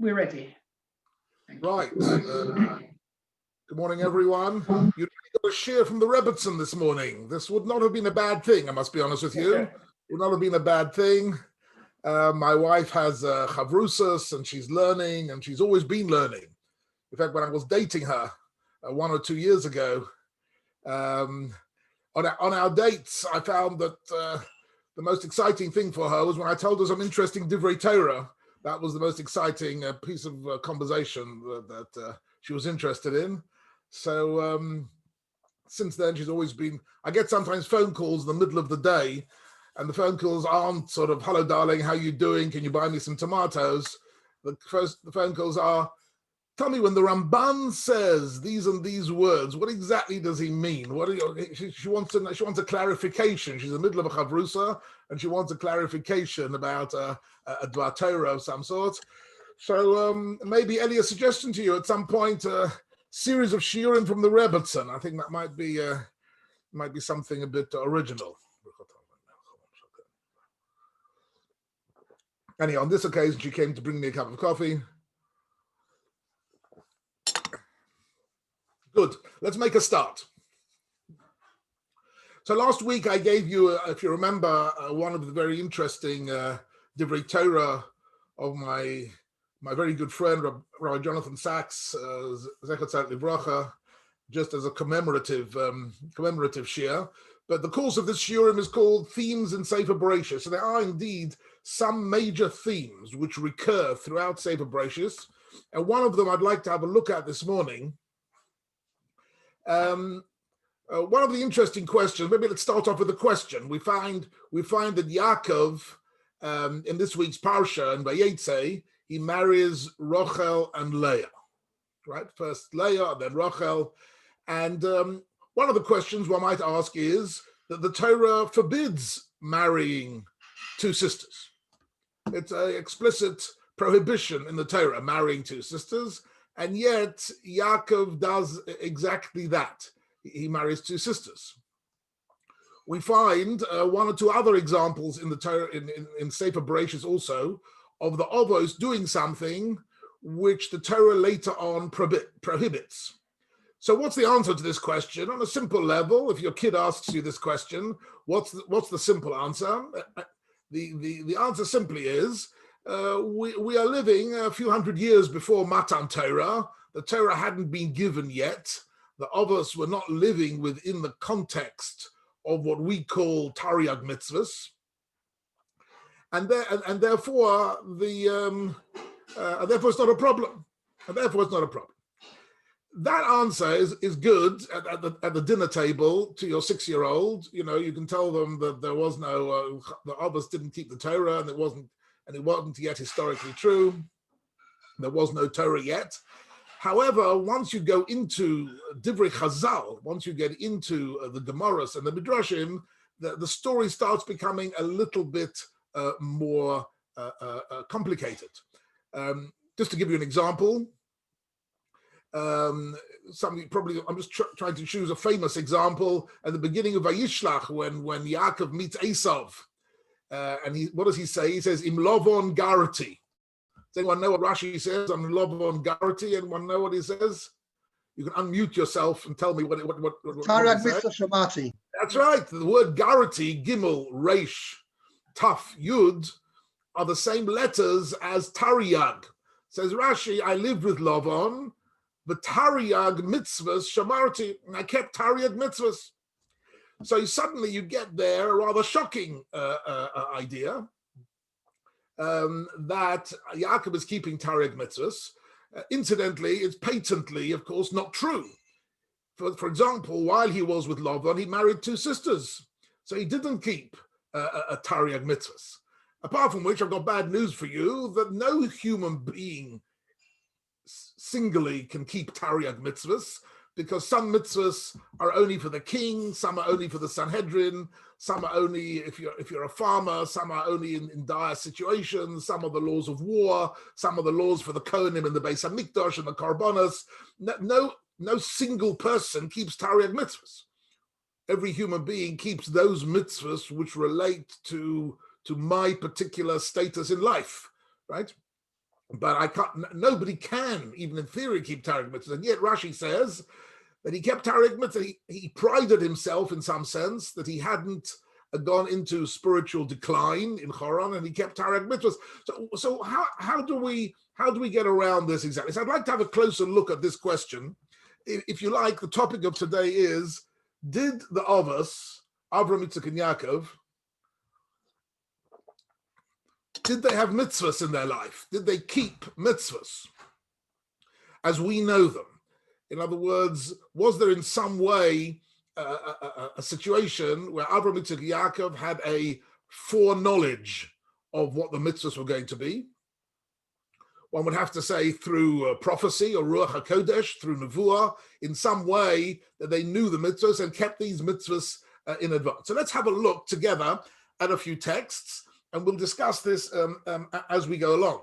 We're ready. Right. Good morning, everyone. You got a share from the Rebbitzin this morning. This would not have been a bad thing, I must be honest with you. It would not have been a bad thing. My wife has chavrusas, and she's learning, and she's always been learning. In fact, when I was dating her 1 or 2 years ago, on our dates, I found that the most exciting thing for her was when I told her some interesting divrei Torah. That was the most exciting piece of conversation that she was interested in. So since then, she's always been, I get sometimes phone calls in the middle of the day, and the phone calls aren't sort of, hello, darling, how you doing? Can you buy me some tomatoes? The phone calls are, tell me, when the Ramban says these and these words, what exactly does he mean? What she wants to know, she wants a clarification. She's in the middle of a chavrusa, and she wants a clarification about a dvar Torah of some sort. So maybe, Eli, a suggestion to you at some point, a series of shiurim from the Rebbitzin. I think that might be something a bit original. Anyhow, on this occasion, she came to bring me a cup of coffee. Good. Let's make a start. So last week I gave you, if you remember, one of the very interesting divrei Torah of my very good friend, Rabbi Jonathan Sachs, Zecher Tzedek Livracha, just as a commemorative shiur. But the course of this shiurim is called Themes in Sefer Bereishit. So there are indeed some major themes which recur throughout Sefer Bereishit, and one of them I'd like to have a look at this morning. One of the interesting questions, maybe let's start off with a question. We find that Yaakov, in this week's Parsha, in Vayetze, he marries Rochel and Leah, right? First Leah, and then Rochel. And one of the questions one might ask is that the Torah forbids marrying two sisters. It's an explicit prohibition in the Torah, marrying two sisters. And yet, Yaakov does exactly that. He marries two sisters. We find one or two other examples in the Torah, in Sefer Bereishit also, of the Avos doing something which the Torah later on prohibits. So what's the answer to this question? On a simple level, if your kid asks you this question, what's the simple answer? The answer simply is, we are living a few hundred years before Matan Torah. The Torah hadn't been given yet. The Avos were not living within the context of what we call Tariag mitzvahs, and therefore therefore it's not a problem. That answer is good at the dinner table to your 6-year-old. You know, you can tell them that there was no the Avos didn't keep the Torah, and it wasn't yet historically true. There was no Torah yet. However, once you go into Divrei Chazal, once you get into the Gemaras and the Midrashim, the story starts becoming a little bit more complicated. Just to give you an example, I'm just trying to choose a famous example at the beginning of Vayishlach when Yaakov meets Esav. And what does he say? He says, Im Lovon Garati. Does anyone know what Rashi says on Lovon Garati? Anyone know what he says? You can unmute yourself and tell me what Tarag Mitzvah Shamati. That's right. The word Garati, Gimel, Reish, Taf, Yud, are the same letters as Tariag. Says Rashi, I lived with Lovon, but Tariag mitzvahs Shamarti, and I kept Tariag mitzvahs. So suddenly you get there a rather shocking idea that Yaakov is keeping Tariag mitzvahs. Incidentally, it's patently, of course, not true. For example, while he was with Lavan, he married two sisters. So he didn't keep a Tariag mitzvahs. Apart from which, I've got bad news for you, that no human being singly can keep Tariag mitzvahs, because some mitzvahs are only for the king, some are only for the Sanhedrin, some are only if you're a farmer, some are only in dire situations, some are the laws of war, some are the laws for the Kohanim and the Beis HaMikdash and the Karbonos. No single person keeps Tariag mitzvahs. Every human being keeps those mitzvahs which relate to my particular status in life, right? but nobody can, even in theory, keep Tariq mitzvahs. And yet Rashi says that he kept Tariq mitzvahs. He prided himself in some sense that he hadn't gone into spiritual decline in Choron, and he kept Tariq mitzvahs. So how do we get around this exactly? So I'd like to have a closer look at this question. If you like, the topic of today is: did the Avos, Avraham, Yitzchak, and Yaakov, did they have mitzvahs in their life? Did they keep mitzvahs as we know them? In other words, was there in some way a situation where Avraham, Yitzchak, and Yaakov had a foreknowledge of what the mitzvahs were going to be? One would have to say through prophecy or Ruach HaKodesh, through Nevuah, in some way that they knew the mitzvahs and kept these mitzvahs in advance. So let's have a look together at a few texts, and we'll discuss this as we go along.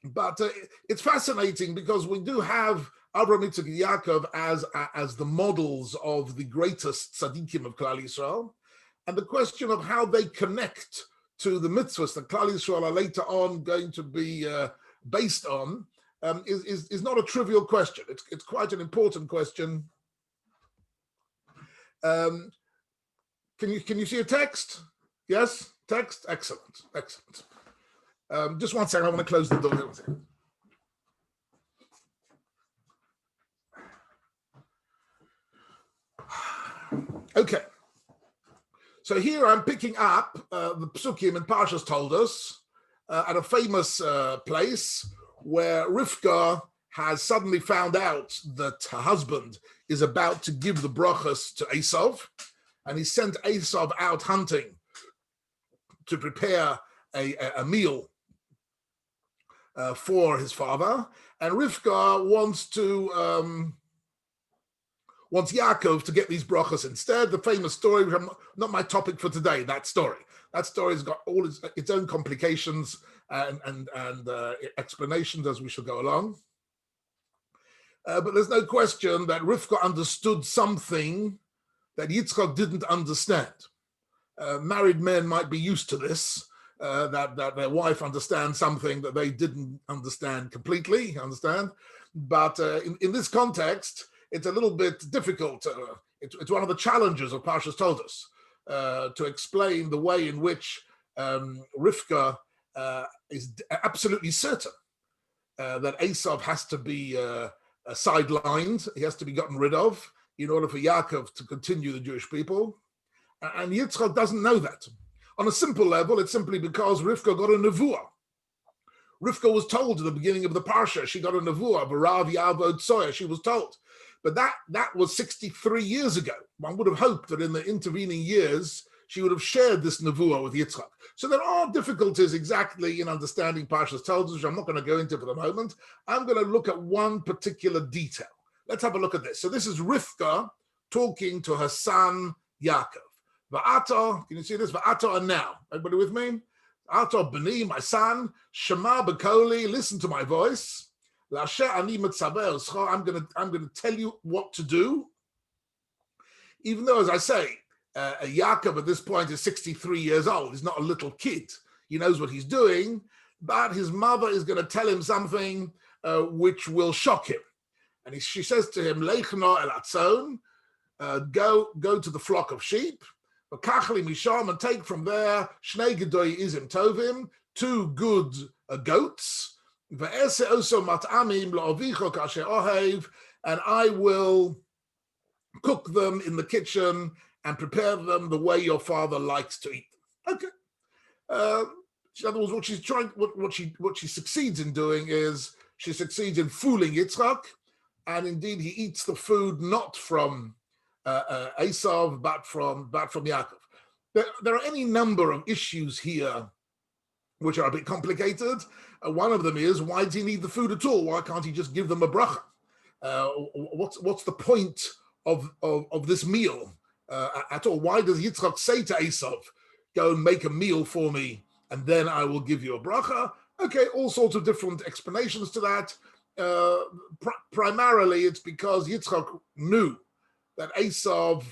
But it's fascinating because we do have Avraham, Yitzchak, and Yaakov as the models of the greatest tzaddikim of Klal Yisrael, and the question of how they connect to the mitzvahs that Klal Yisrael are later on going to be based on is not a trivial question. It's quite an important question. Can you see a text? Yes, text. Excellent. Just one second. I want to close the door. Okay. So here I'm picking up the Psukim and Parshas told us at a famous place where Rifka has suddenly found out that her husband is about to give the brachas to Esav, and he sent Esav out hunting to prepare a meal for his father, and Rivka wants Yaakov to get these brachas instead. The famous story, which not my topic for today. That story's got all its own complications and explanations as we shall go along. But there's no question that Rivka understood something that Yitzchak didn't understand. Married men might be used to this, that their wife understands something that they didn't understand completely, But in this context, it's a little bit difficult. It's one of the challenges of Parshas Toldus to explain the way in which Rivka is absolutely certain that Esav has to be sidelined. He has to be gotten rid of in order for Yaakov to continue the Jewish people. And Yitzchak doesn't know that. On a simple level, it's simply because Rivka got a nevuah. Rivka was told at the beginning of the parsha, she got a nevuah, V'rav Yavod Tzoya, she was told. But that was 63 years ago. One would have hoped that in the intervening years, she would have shared this nevuah with Yitzchak. So there are difficulties exactly in understanding Parshas Toldus, which I'm not going to go into for the moment. I'm going to look at one particular detail. Let's have a look at this. So this is Rivka talking to her son, Yaakov. Va'ato, can you see this? Va'ato and now. Everybody with me? Va'ato b'ni, my son, Shema b'koli, listen to my voice. La'asher ani mitzaveh oscho, I'm going to tell you what to do. Even though, as I say, Yaakov at this point is 63 years old. He's not a little kid. He knows what he's doing, but his mother is going to tell him something which will shock him. And she says to him, Leichno el atzon, go to the flock of sheep, Kachli misham, and take from there shnei gedoi izim tovim, 2 good goats, ve'ese oso mat'amim la'ovicho kasher ohev, and I will cook them in the kitchen and prepare them the way your father likes to eat them. Okay. In other words, what she succeeds in doing is she succeeds in fooling Yitzchak, and indeed he eats the food not from Esav, but from Yaakov. There are any number of issues here which are a bit complicated. One of them is, why does he need the food at all? Why can't he just give them a bracha? What's the point of this meal at all? Why does Yitzchak say to Esav, go and make a meal for me, and then I will give you a bracha? Okay, all sorts of different explanations to that. Primarily, it's because Yitzchak knew that Esav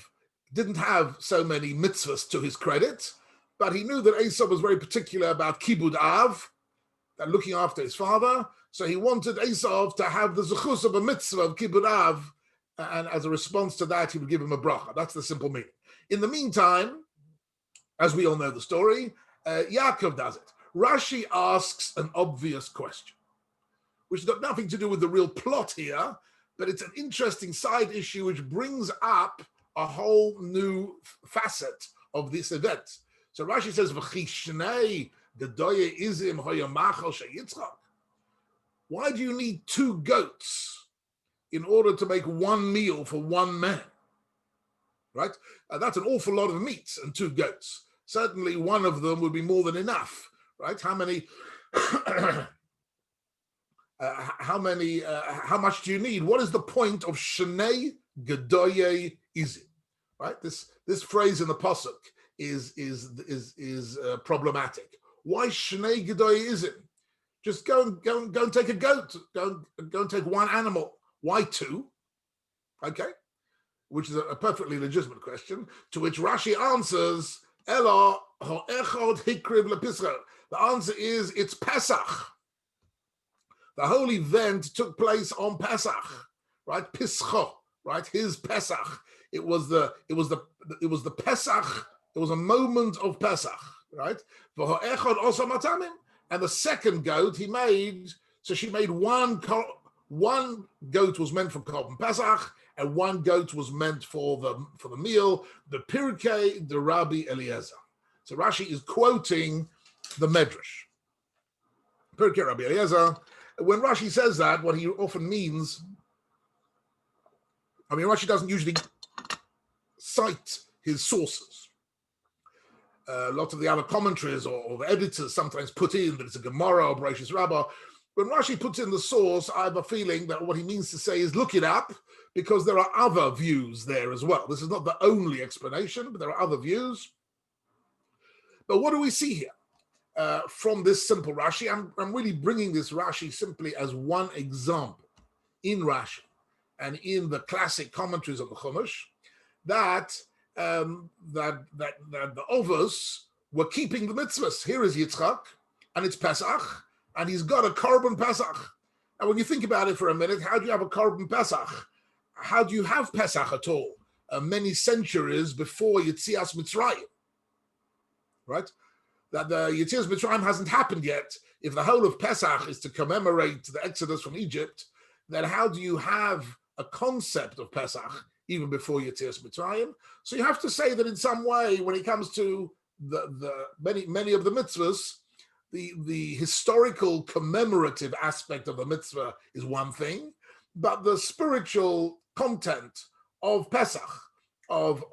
didn't have so many mitzvahs to his credit, but he knew that Esav was very particular about kibud av, looking after his father. So he wanted Esav to have the zechus of a mitzvah of kibbud av, and as a response to that, he would give him a bracha. That's the simple meaning. In the meantime, as we all know the story, Yaakov does it. Rashi asks an obvious question, which has got nothing to do with the real plot here, but it's an interesting side issue which brings up a whole new facet of this event. So Rashi says, "V'chishnei gedoye izim hoyamachal sheyitzchak." Why do you need 2 goats in order to make one meal for one man? Right? That's an awful lot of meat and 2 goats. Certainly one of them would be more than enough, right? How much do you need? What is the point of Shnei Gedoye Izim? Right? This phrase in the pasuk is problematic. Why Shnei Gedoye Izim? Just go and take a goat. Go and take one animal. Why 2? Okay, which is a perfectly legitimate question. To which Rashi answers, "Ela ha'echad hikriv lepischa." The answer is it's Pesach. The whole event took place on Pesach, right? Pischa, right? His Pesach. It was the Pesach. It was a moment of Pesach, right? V'ha'echad osa matamim. And the second goat he made, so she made one goat was meant for Korban Pesach, and 1 goat was meant for the meal, the Pirkei de Rabbi Eliezer. So Rashi is quoting the Medrash. Pirkei Rabbi Eliezer. When Rashi says that, what he often means, Rashi doesn't usually cite his sources. Lots of the other commentaries or the editors sometimes put in that it's a Gemara or Bereishit Rabbah. When Rashi puts in the source, I have a feeling that what he means to say is look it up, because there are other views there as well. This is not the only explanation, but there are other views. But what do we see here from this simple Rashi? I'm really bringing this Rashi simply as one example in Rashi and in the classic commentaries of the Chumash that the Ovos were keeping the mitzvahs. Here is Yitzchak, and it's Pesach, and he's got a Korban Pesach. And when you think about it for a minute, how do you have a Korban Pesach? How do you have Pesach at all? Many centuries before Yetzias Mitzrayim, right? That the Yetzias Mitzrayim hasn't happened yet. If the whole of Pesach is to commemorate the Exodus from Egypt, then how do you have a concept of Pesach even before Yetzias Mitzrayim? So you have to say that in some way, when it comes to the many of the mitzvahs, the historical commemorative aspect of the mitzvah is one thing, but the spiritual content of Pesach, of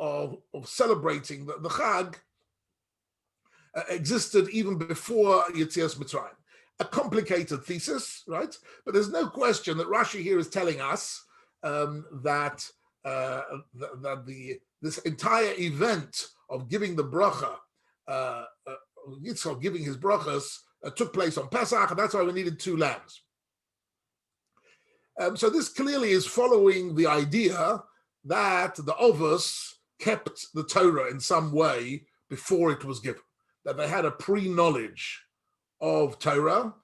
celebrating the Chag, existed even before Yetzias Mitzrayim. A complicated thesis, right? But there's no question that Rashi here is telling us that this entire event of giving the bracha, Yitzchak giving his brachas, took place on Pesach, and that's why we needed 2 lambs. So this clearly is following the idea that the Ovos kept the Torah in some way before it was given, that they had a pre-knowledge of Torah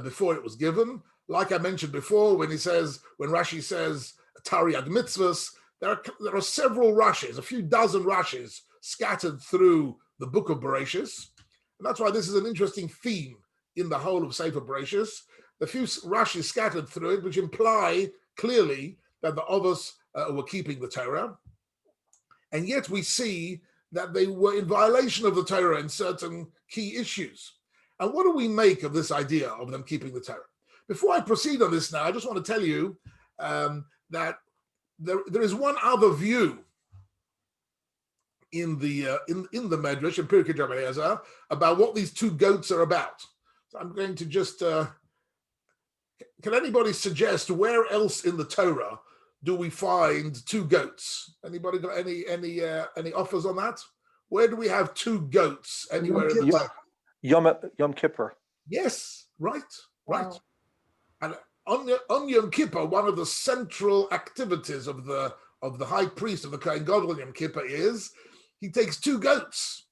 before it was given. Like I mentioned before, when Rashi says Tariag mitzvahs, there are several Rashis, a few dozen Rashis scattered through the book of Bereishit. And that's why this is an interesting theme in the whole of Sefer Bereishit. The few Rashis scattered through it, which imply clearly that the Ovos were keeping the Torah. And yet we see that they were in violation of the Torah in certain key issues. And what do we make of this idea of them keeping the Torah? Before I proceed on this now, I just want to tell you that there is one other view in the Medrash, in Pirkei Rabbi Eliezer, about what these 2 goats are about. So I'm going to just, can anybody suggest where else in the Torah do we find 2 goats? Anybody got any offers on that? Where do we have 2 goats anywhere in the Torah? Yom Kippur. Yes, right. Wow. And on Yom Kippur, one of the central activities of the high priest of the Kohen Gadol Yom Kippur is he takes 2 goats,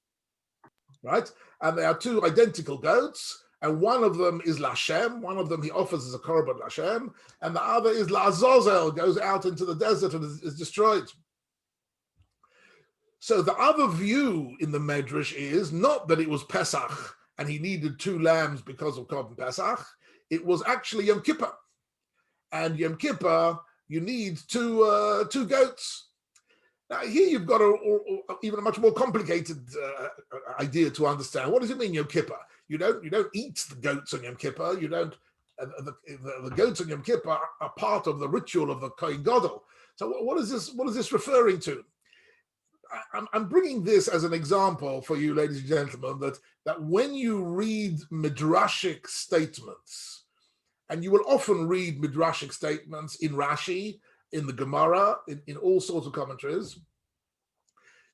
right? And they are 2 identical goats, And one of them is Lashem, one of them he offers as a korban Lashem, and the other is La'azazel, goes out into the desert and is destroyed. So the other view in the Medrash is not that it was Pesach and he needed 2 lambs because of korban Pesach. It was actually Yom Kippur. And Yom Kippur, you need two goats. Now here you've got even a much more complicated idea to understand. What does it mean, Yom Kippur? You don't eat the goats on Yom Kippur. You don't. The goats on Yom Kippur are part of the ritual of the Kohen Gadol. So what is this? What is this referring to? I'm bringing this as an example for you, ladies and gentlemen, that when you read midrashic statements, and you will often read midrashic statements in Rashi, in the Gemara, in all sorts of commentaries,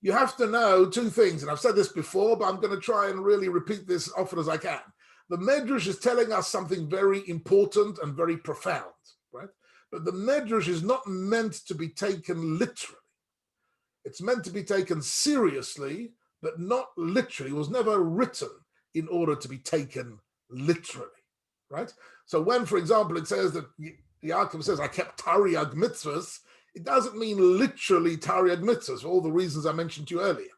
you have to know 2 things. And I've said this before, but I'm going to try and really repeat this often as I can. The Medrash is telling us something very important and very profound, right? But the Medrash is not meant to be taken literally. It's meant to be taken seriously, but not literally. It was never written in order to be taken literally, right? So when, for example, it says that Yaakov says, I kept Tariag mitzvahs, it doesn't mean literally Tariag mitzvahs for all the reasons I mentioned to you earlier.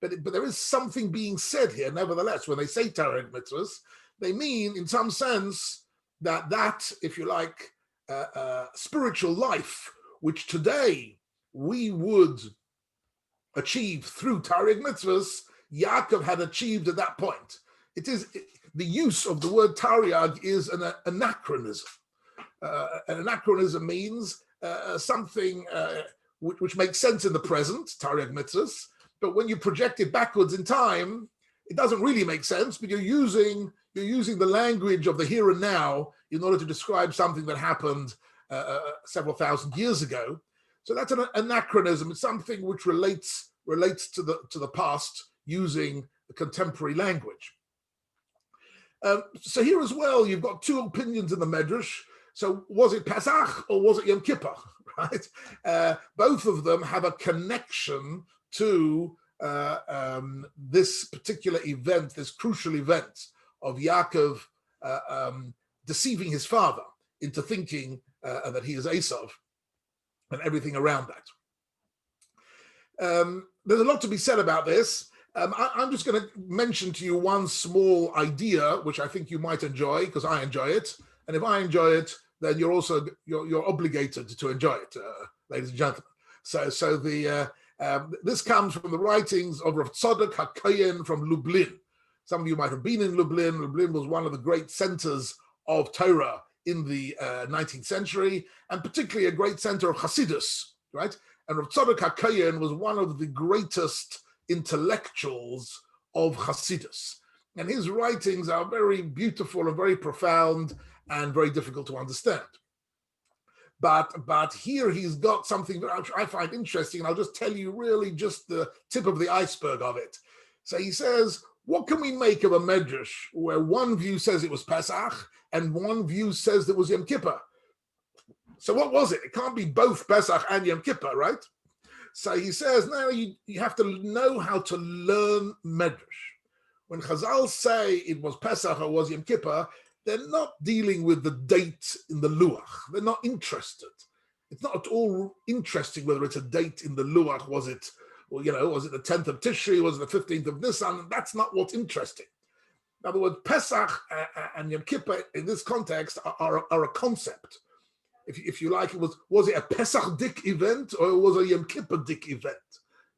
But there is something being said here, nevertheless. When they say Tariag mitzvahs, they mean, in some sense, that if you like, spiritual life, which today we would achieve through Tariag mitzvahs, Yaakov had achieved at that point. The use of the word Tariag is an anachronism. An anachronism means something which makes sense in the present, Tariag mitzvahs, but when you project it backwards in time, it doesn't really make sense, but you're using the language of the here and now in order to describe something that happened several thousand years ago. So that's an anachronism. It's something which relates to the past using the contemporary language. So here as well, you've got 2 opinions in the Medrash. So was it Pesach or was it Yom Kippur, right? Both of them have a connection to this particular event, this crucial event of Yaakov deceiving his father into thinking that he is Esav and everything around that. There's a lot to be said about this. I'm just going to mention to you one small idea, which I think you might enjoy, because I enjoy it. And if I enjoy it, then you're obligated to enjoy it, ladies and gentlemen. So this comes from the writings of Rav Tzadok HaKohen from Lublin. Some of you might have been in Lublin. Lublin was one of the great centers of Torah in the 19th century, and particularly a great center of Hasidus, right? And Rav Tzadok HaKohen was one of the greatest intellectuals of Hasidus. And his writings are very beautiful and very profound and very difficult to understand. But here he's got something that I find interesting, and I'll just tell you really just the tip of the iceberg of it. So he says, what can we make of a Medrash where one view says it was Pesach and one view says it was Yom Kippur? So what was it? It can't be both Pesach and Yom Kippur, right? So he says, no, you have to know how to learn Medrash. When Chazal say it was Pesach or was Yom Kippur, they're not dealing with the date in the Luach. They're not interested. It's not at all interesting whether it's a date in the Luach. Was it the 10th of Tishri? Was it the 15th of Nisan? That's not what's interesting. In other words, Pesach and Yom Kippur in this context are a concept. If you like, was it a Pesach-dik event or was it a Yom Kippur-dik event?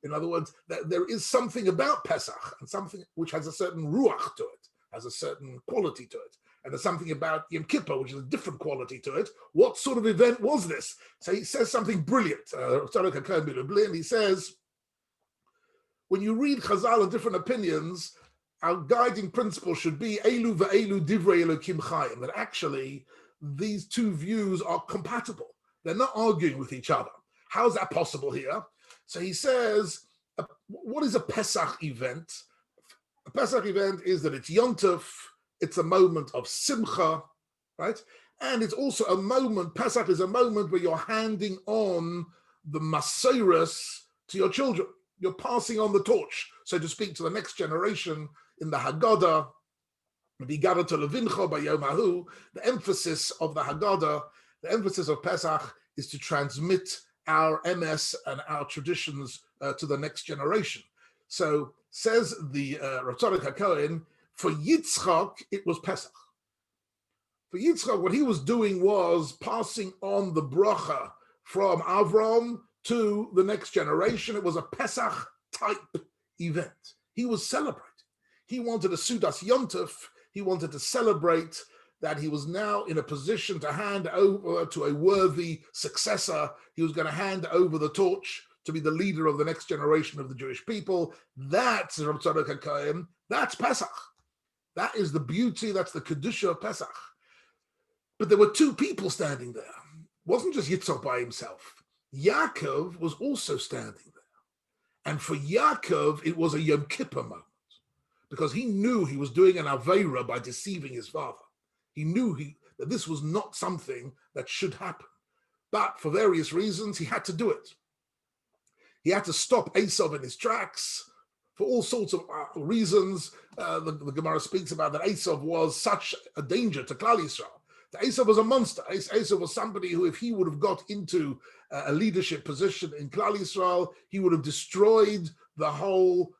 In other words, there is something about Pesach and something which has a certain ruach to it, has a certain quality to it. And there's something about Yom Kippur, which is a different quality to it. What sort of event was this? So he says something brilliant. He says, when you read Chazal and different opinions, our guiding principle should be Elu ve'elu divrei Elokim chayim, that actually these 2 views are compatible. They're not arguing with each other. How is that possible here? So he says, what is a Pesach event? A Pesach event is that it's Yom Tov, it's a moment of simcha, right? And it's also a moment, Pesach is a moment where you're handing on the Masorah to your children. You're passing on the torch, so to speak, to the next generation in the Haggadah. The emphasis of the Haggadah, the emphasis of Pesach is to transmit our MS and our traditions to the next generation. So says the Rav Tzadok HaKohen, for Yitzchak, it was Pesach. For Yitzchak, what he was doing was passing on the bracha from Avram to the next generation. It was a Pesach type event. He was celebrating. He wanted a Sudas Yontif. He wanted to celebrate that he was now in a position to hand over to a worthy successor. He was going to hand over the torch to be the leader of the next generation of the Jewish people. That's Rav Tzadok HaKohen. That's Pesach. That is the beauty, that's the Kedusha of Pesach. But there were two people standing there. It wasn't just Yitzchak by himself. Yaakov was also standing there. And for Yaakov, it was a Yom Kippur moment, because he knew he was doing an Aveira by deceiving his father. He knew that this was not something that should happen. But for various reasons, he had to do it. He had to stop Esav in his tracks for all sorts of reasons. The Gemara speaks about that Esav was such a danger to Klal Yisrael. Esav was a monster. Esav was somebody who, if he would have got into a leadership position in Klal Yisrael, he would have destroyed the whole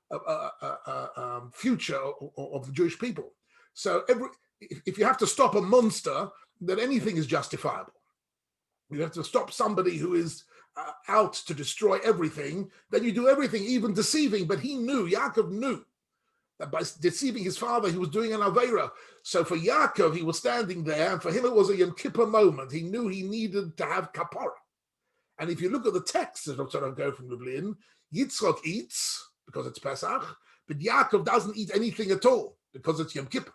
future of the Jewish people. So if you have to stop a monster, then anything is justifiable. You have to stop somebody who is out to destroy everything, then you do everything, even deceiving. But Yaakov knew that by deceiving his father, he was doing an Aveira. So for Yaakov, he was standing there, and for him it was a Yom Kippur moment. He knew he needed to have kapara. And if you look at the text, as Rav Tzadok go from Lublin, Yitzchak eats because it's Pesach, but Yaakov doesn't eat anything at all because it's Yom Kippur.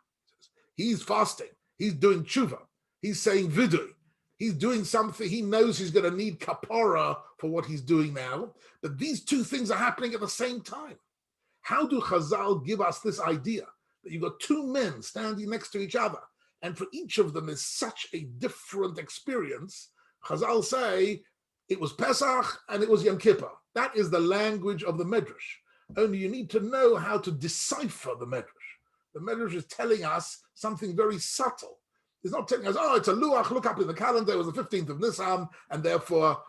He's fasting. He's doing tshuva. He's saying vidui. He's doing something. He knows he's going to need kapara for what he's doing now. But these two things are happening at the same time. How do Chazal give us this idea that you've got two men standing next to each other, and for each of them is such a different experience? Chazal say it was Pesach and it was Yom Kippur. That is the language of the Medrash. Only you need to know how to decipher the Medrash. The Medrash is telling us something very subtle. It's not telling us, oh, it's a luach, look up in the calendar, it was the 15th of Nisan, and therefore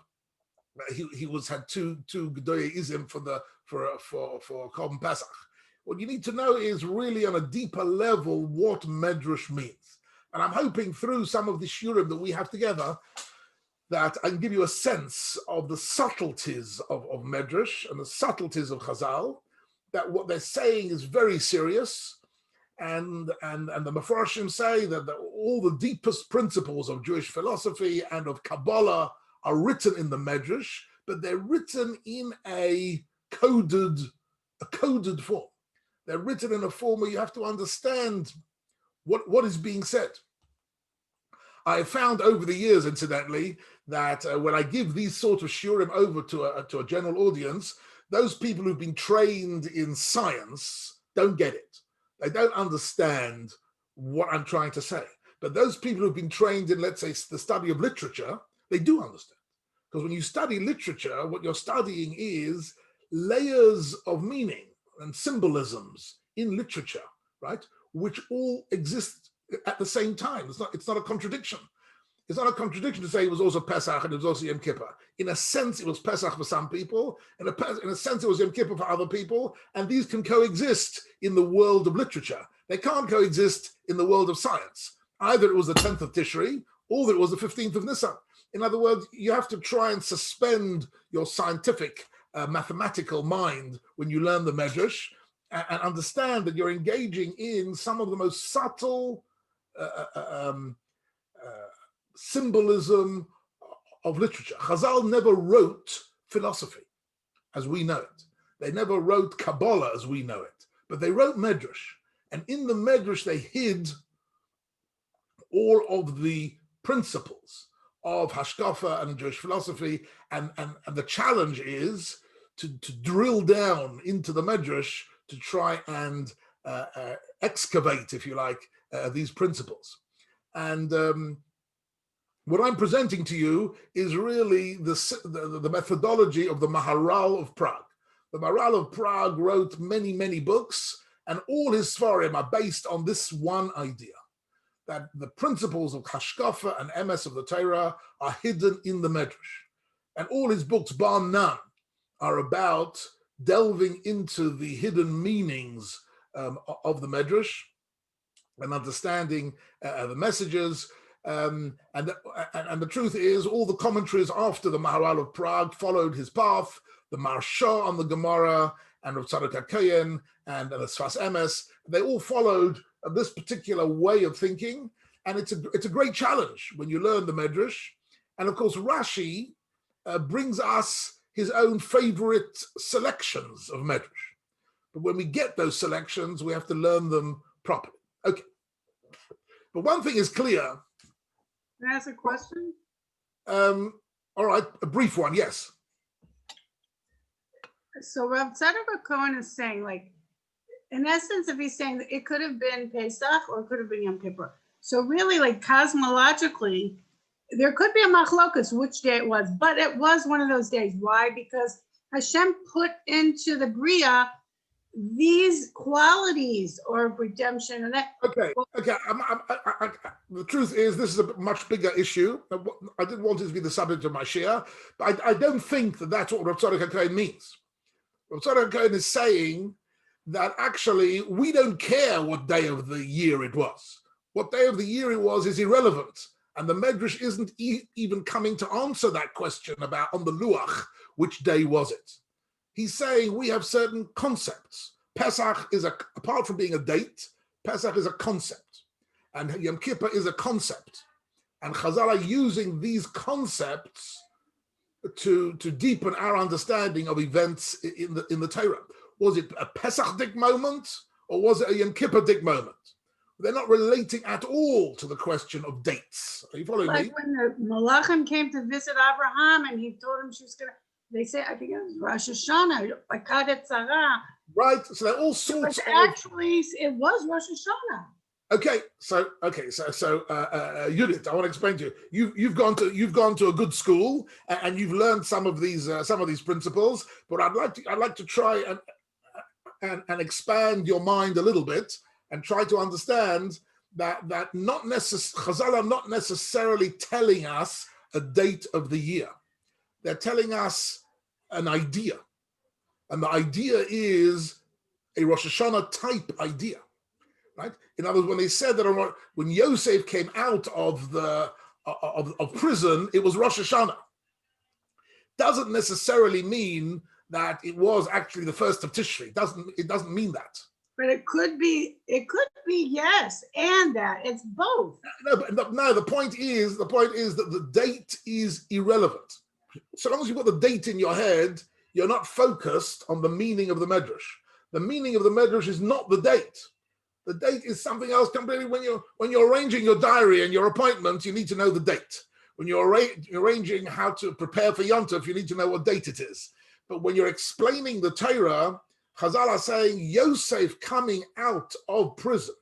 he had two Gedoye Izim for Korban Pesach. What you need to know is really on a deeper level what Medrash means. And I'm hoping through some of the shiurim that we have together that I can give you a sense of the subtleties of Medrash and the subtleties of Chazal, that what they're saying is very serious. And the Mefarshim say that all the deepest principles of Jewish philosophy and of Kabbalah are written in the Medrash, but they're written in a coded form. They're written in a form where you have to understand what is being said. I have found over the years, incidentally, that when I give these sort of shiurim over to a general audience, those people who've been trained in science don't get it. They don't understand what I'm trying to say. But those people who've been trained in, let's say, the study of literature, they do understand. Because when you study literature, what you're studying is layers of meaning and symbolisms in literature, right? Which all exist at the same time. It's not a contradiction. It's not a contradiction to say it was also Pesach and it was also Yom Kippur. In a sense, it was Pesach for some people. In a sense, it was Yom Kippur for other people. And these can coexist in the world of literature. They can't coexist in the world of science. Either it was the 10th of Tishri, or that it was the 15th of Nisan. In other words, you have to try and suspend your scientific, mathematical mind when you learn the Medrash and understand that you're engaging in some of the most subtle symbolism of literature. Chazal never wrote philosophy as we know it. They never wrote Kabbalah as we know it, but they wrote Medrash. And in the Medrash, they hid all of the principles of Hashkafa and Jewish philosophy. And the challenge is to drill down into the Medrash to try and excavate, if you like, these principles. And what I'm presenting to you is really the methodology of the Maharal of Prague. The Maharal of Prague wrote many, many books, And all his Sfarim are based on this one idea, that the principles of Hashkafa and Emes of the Torah are hidden in the Medrash. And all his books, bar none, are about delving into the hidden meanings of the Medrash and understanding the messages. And the truth is, all the commentaries after the Maharal of Prague followed his path. The Maharsha on the Gemara and Rav Tzadok HaKohen and the Sfas Emes, they all followed this particular way of thinking. And it's a great challenge when you learn the Medrash. And of course, Rashi brings us his own favorite selections of Medrash. But when we get those selections, we have to learn them properly. Okay. But one thing is clear. Can I ask a question? All right, a brief one, yes. So Rav Tzadok HaKohen is saying, like, in essence, if he's saying that it could have been Pesach or it could have been Yom Kippur. So really, like, cosmologically, there could be a machlokas which day it was, but it was one of those days. Why? Because Hashem put into the Bria these qualities of redemption and that. Okay. The truth is, this is a much bigger issue. I didn't want it to be the subject of my share, but I don't think that that's what Rav Tzadok HaKohen means. Rav Tzadok HaKohen is saying that actually we don't care what day of the year it was. What day of the year it was is irrelevant. And the Medrash isn't even coming to answer that question about on the Luach, which day was it? He's saying we have certain concepts. Pesach is apart from being a date, Pesach is a concept. And Yom Kippur is a concept. And Chazal are using these concepts to deepen our understanding of events in the Torah. Was it a Pesach-dik moment or was it a Yom Kippur-dik moment? They're not relating at all to the question of dates. Are you following me? Like when the Malachim came to visit Abraham and he told him she was going to, they say, I think it was Rosh Hashanah, Bakadet Tzara. Right, so they're all sorts of... Actually, it was Rosh Hashanah. Okay, so Judith, I want to explain to you. You've gone to a good school and you've learned some of these principles. But I'd like to try and expand your mind a little bit and try to understand that Chazal are not necessarily telling us a date of the year. They're telling us an idea, and the idea is a Rosh Hashanah type idea. Right? In other words, when they said that when Yosef came out of prison, it was Rosh Hashanah. Doesn't necessarily mean that it was actually the first of Tishri. It doesn't mean that. But it could be yes, and that it's both. No. The point is that the date is irrelevant. So long as you've got the date in your head, you're not focused on the meaning of the Medrash. The meaning of the Medrash is not the date. The date is something else completely. When you're arranging your diary and your appointments, you need to know the date. When you're arranging how to prepare for Yom Tov, you need to know what date it is. But when you're explaining the Torah, Chazal are saying Yosef coming out of prison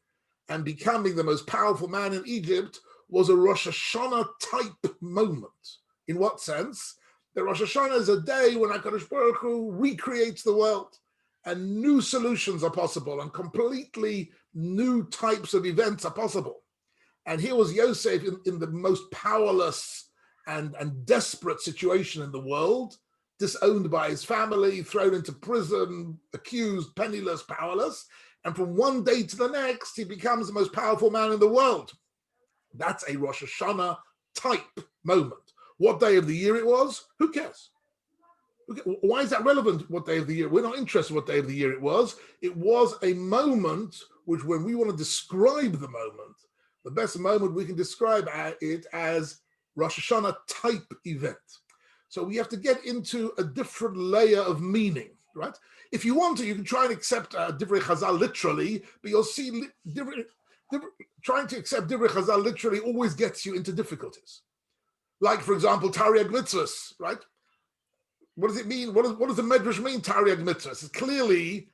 and becoming the most powerful man in Egypt was a Rosh Hashanah type moment. In what sense? The Rosh Hashanah is a day when HaKadosh Baruch Hu recreates the world and new solutions are possible and completely new types of events are possible. And here was Yosef in the most powerless and desperate situation in the world, disowned by his family, thrown into prison, accused, penniless, powerless. And from one day to the next, he becomes the most powerful man in the world. That's a Rosh Hashanah type moment. What day of the year it was, who cares? Why is that relevant, what day of the year? We're not interested in what day of the year it was. It was a moment which, when we want to describe the moment, the best moment we can describe it as Rosh Hashanah type event. So we have to get into a different layer of meaning, right? If you want to, you can try and accept Divrei Chazal literally, but you'll see trying to accept Divrei Chazal literally always gets you into difficulties. Like, for example, Tariag Mitzvahs, right? What does it mean? What does the Medrash mean, Tariag Mitzvahs? It's clearly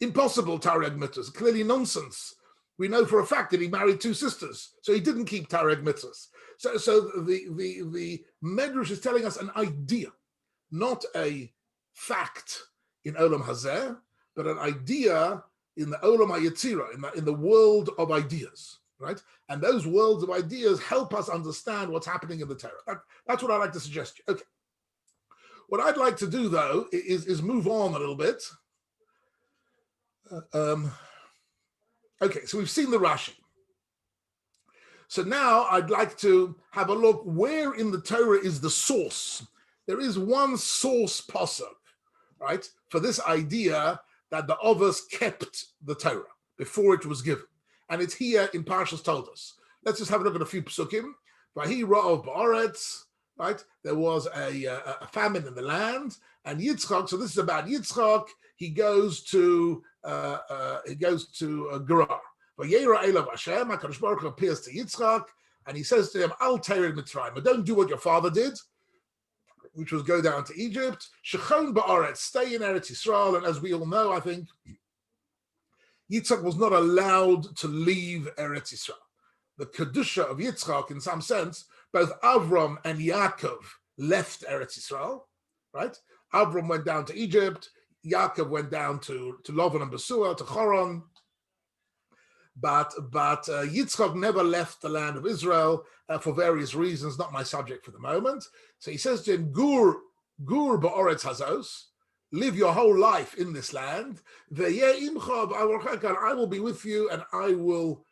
impossible, Tariag Mitzvahs, clearly nonsense. We know for a fact that he married two sisters, so he didn't keep Tariag Mitzvahs. So the Medrash is telling us an idea, not a fact in Olam Hazeh, but an idea in the Olam HaYetzirah, in the world of ideas, right? And those worlds of ideas help us understand what's happening in the Torah. That's what I'd like to suggest. Okay. What I'd like to do, though, is move on a little bit. Okay, so we've seen the Rashi. So now I'd like to have a look where in the Torah is the source. There is one source pasuk, right, for this idea that the Avos kept the Torah before it was given. And it's here in Parshas Toldos. Let's just have a look at a few psukim. Vahi ra'ov ba'aretz, right? There was a famine in the land, and Yitzchak. So this is about Yitzchak. He goes to Gerar. Vayera elav Hashem. HaKadosh Baruch Hu appears to Yitzchak, and he says to him, "Al tered Mitzrayim, but don't do what your father did, which was go down to Egypt. Shechon ba'aretz, stay in Eretz Yisrael." And as we all know, I think Yitzchak was not allowed to leave Eretz Yisrael. The kedusha of Yitzchak, in some sense, both Avram and Yaakov left Eretz Yisrael, right? Avram went down to Egypt. Yaakov went down to Lavan and Besua, to Choron. But Yitzchak never left the land of Israel for various reasons, not my subject for the moment. So he says to him, Gur ba'oretz hazos, live your whole life in this land. I will be with you, and I will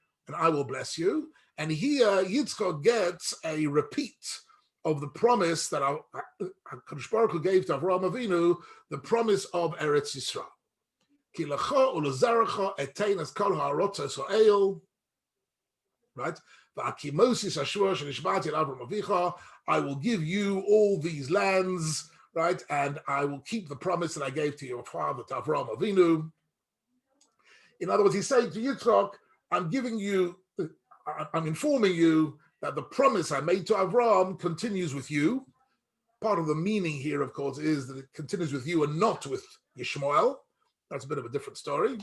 bless you. And here Yitzchak gets a repeat of the promise that HaKadosh Baruch Hu gave to Avraham Avinu, the promise of Eretz Yisrael. Ki lecha ulezarecha eteinas kol ha'arot Yisrael, right? V'akimosis hashvur shenishbati al Avraham Avicha, I will give you all these lands, right? And I will keep the promise that I gave to your father, to Avraham Avinu. In other words, he's saying to Yitzchak, I'm informing you that the promise I made to Avraham continues with you. Part of the meaning here, of course, is that it continues with you and not with Yishmael. That's a bit of a different story.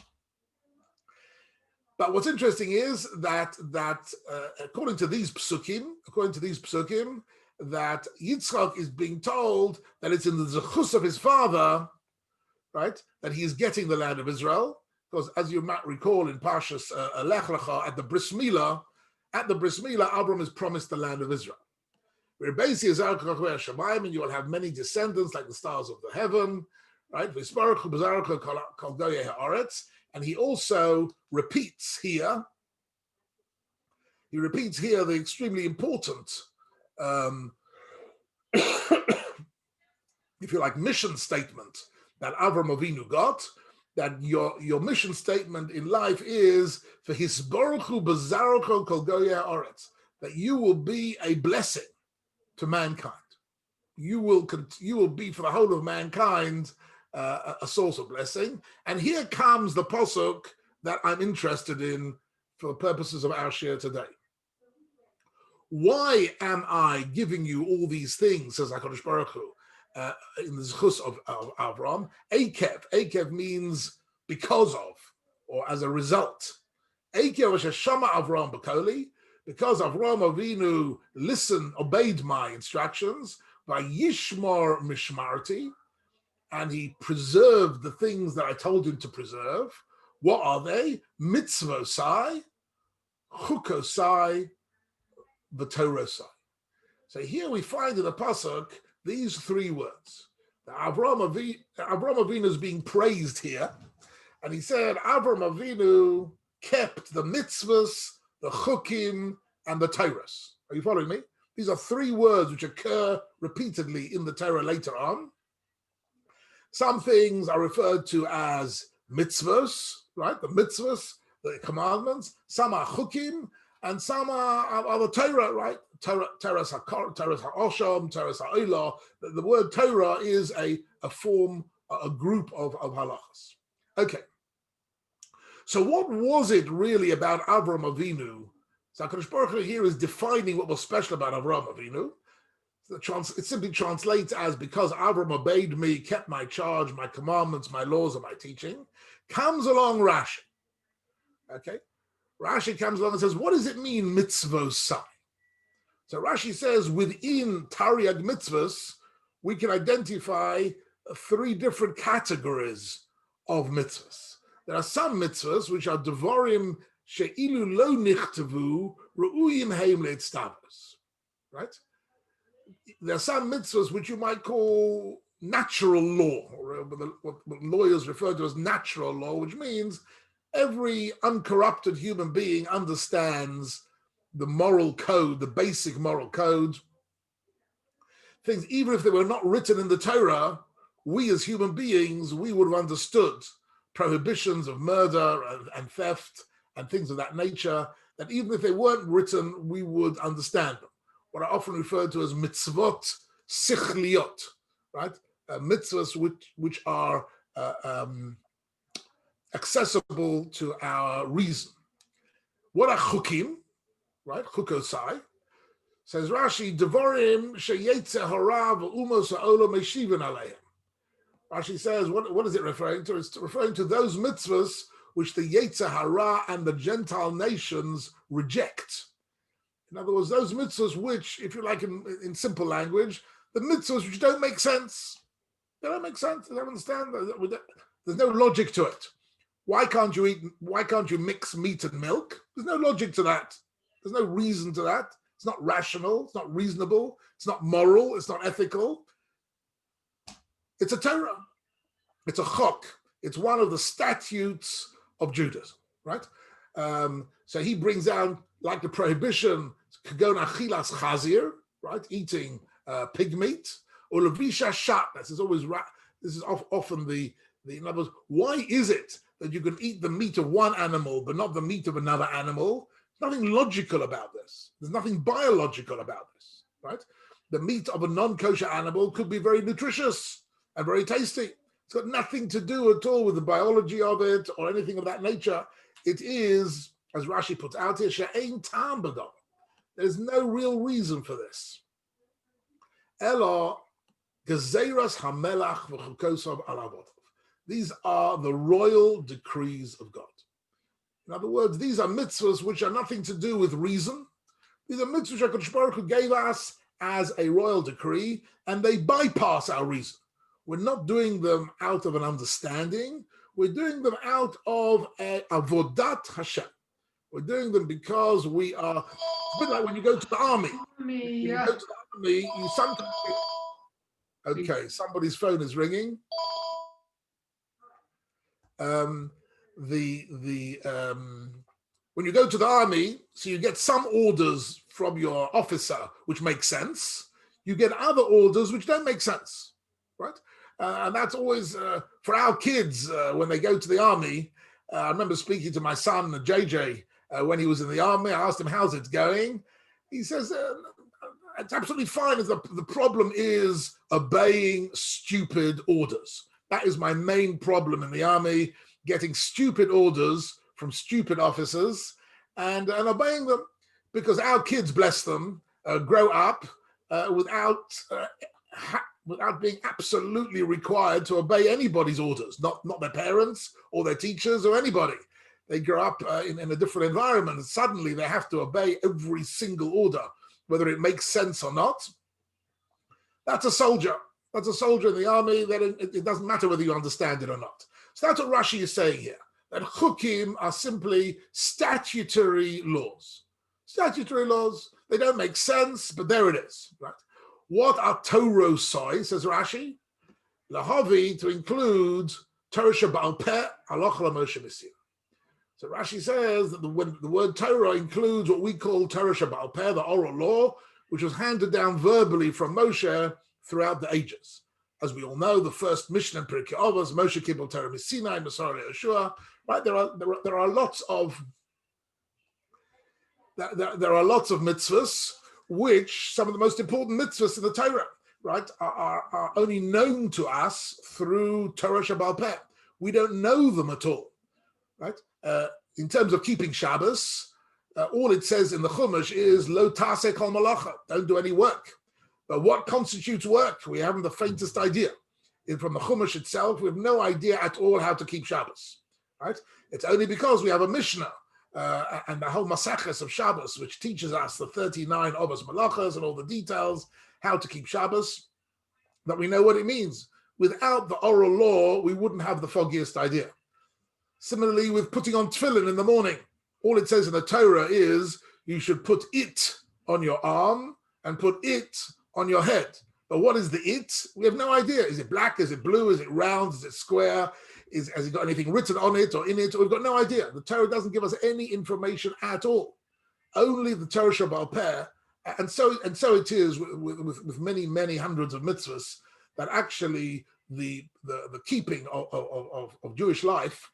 But what's interesting is that according to these psukim, that Yitzchak is being told that it's in the zechus of his father, right, that he is getting the land of Israel. Because as you might recall in Parshas Lech Lecha, at the Bris Milah, Abram is promised the land of Israel. And you will have many descendants like the stars of the heaven, right? And he also repeats here the extremely important, if you like, mission statement that Avram Avinu got, that your mission statement in life is for hisbaruchu b'zaruchu kol goyei haaretz, that you will be a blessing to mankind. You will be for the whole of mankind a source of blessing. And here comes the pasuk that I'm interested in for the purposes of our share today. Why am I giving you all these things, says HaKadosh Baruch Hu, in the zechus of Avram? Akev means because of, or as a result. Akev sheshama Avram b'koli, because Avram Avinu obeyed my instructions, by Yishmar Mishmarti, and he preserved the things that I told him to preserve. What are they? Mitzvosai, Chukosai, V'torosai. So here we find in the pasuk these three words. Avram Avinu is being praised here, and he said Avram Avinu kept the mitzvahs, the chukim, and the Torahs. Are you following me? These are three words which occur repeatedly in the Torah later on. Some things are referred to as mitzvahs, right? The mitzvahs, the commandments. Some are chukim, and some are the Torah, right? Torah ha'osham, Torah ha'olah. The word Torah is a form, a group of halachas. Okay. So what was it really about Avram Avinu? So HaKadosh Baruch Hu here is defining what was special about Avram Avinu. It simply translates as, because Avram obeyed me, kept my charge, my commandments, my laws, and my teaching. Comes along Rashi. Okay? Rashi comes along and says, what does it mean, mitzvosai? So Rashi says, within Tariag mitzvahs, we can identify three different categories of mitzvahs. There are some mitzvahs which are devorim she'ilu lo nichtavu ru'uyim heim le'etztavos, right? There are some mitzvahs which you might call natural law, or what lawyers refer to as natural law, which means every uncorrupted human being understands the moral code, the basic moral code. Things, even if they were not written in the Torah, we as human beings, we would have understood prohibitions of murder and theft and things of that nature, that even if they weren't written, we would understand them. What are often referred to as mitzvot sichliot, right? Mitzvahs which are accessible to our reason. What are chukim, right? Chukosai. Says Rashi, devorim sheyetze hara v'umos ha'olam meshiven aleihem. Rashi says, what is it referring to? It's referring to those mitzvahs which the Yetzer Hara and the Gentile nations reject. In other words, those mitzvahs which, if you like in simple language, the mitzvahs which don't make sense. They don't make sense. They don't understand. There's no logic to it. Why can't you mix meat and milk? There's no logic to that. There's no reason to that. It's not rational. It's not reasonable. It's not moral. It's not ethical. It's a Torah. It's a chok. It's one of the statutes of Judaism, right? So he brings down, like the prohibition, kagon achilas chazir, right? Eating pig meat, or levisha shatnas. This is often the in other words, why is it that you can eat the meat of one animal but not the meat of another animal? There's nothing logical about this. There's nothing biological about this, right? The meat of a non-kosher animal could be very nutritious and very tasty. It's got nothing to do at all with the biology of it or anything of that nature. It is, as Rashi puts out here, she'ein tam b'dam. There's no real reason for this. Ela gezeiras hamelach v'chukosav alavotov. These are the royal decrees of God. In other words, these are mitzvahs which are nothing to do with reason. These are mitzvahs which HaKadosh Baruch Hu gave us as a royal decree, and they bypass our reason. We're not doing them out of an understanding. We're doing them out of a avodat Hashem. We're doing them because we are. It's a bit like when you go to the army. When you go to the army, you sometimes. Okay, somebody's phone is ringing. When you go to the army, so you get some orders from your officer which make sense. You get other orders which don't make sense, right? And that's always for our kids when they go to the army. I remember speaking to my son, JJ, when he was in the army. I asked him, how's it going? He says, it's absolutely fine. The problem is obeying stupid orders. That is my main problem in the army, getting stupid orders from stupid officers and obeying them, because our kids, bless them, grow up without being absolutely required to obey anybody's orders, not their parents or their teachers or anybody. They grow up in a different environment, and suddenly they have to obey every single order, whether it makes sense or not. That's a soldier. That's a soldier in the army. That it doesn't matter whether you understand it or not. So that's what Rashi is saying here, that chukim are simply statutory laws. Statutory laws, they don't make sense, but there it is, right? What are Torosai, says Rashi? Lahavi, to include Torah Sheba'al Peh, Halacha LaMoshe Messiah. So Rashi says that the word Torah includes what we call Torah Sheba'al Peh, the oral law, which was handed down verbally from Moshe throughout the ages. As we all know, the first Mishnah in Pirkei Avos, Moshe Kibbel Torah Misinai, Masar Yeshua, right? There are lots of mitzvahs, which some of the most important mitzvahs in the Torah, right, are only known to us through Torah Sheba'al Peh. We don't know them at all, right? In terms of keeping Shabbos, all it says in the Chumash is Lo Taseh Kol Malacha, don't do any work. But what constitutes work? We haven't the faintest idea. From the Chumash itself, we have no idea at all how to keep Shabbos, right? It's only because we have a Mishnah and the whole Maseches of Shabbos, which teaches us the 39 Obas Malachas and all the details, how to keep Shabbos, that we know what it means. Without the oral law, we wouldn't have the foggiest idea. Similarly, with putting on tefillin in the morning, all it says in the Torah is you should put it on your arm and put it on your head. But what is the it? We have no idea. Is it black? Is it blue? Is it round? Is it square? Has it got anything written on it or in it? We've got no idea. The Torah doesn't give us any information at all. Only the Torah Shabbal Peh. And so it is with many hundreds of mitzvahs that actually the keeping of Jewish life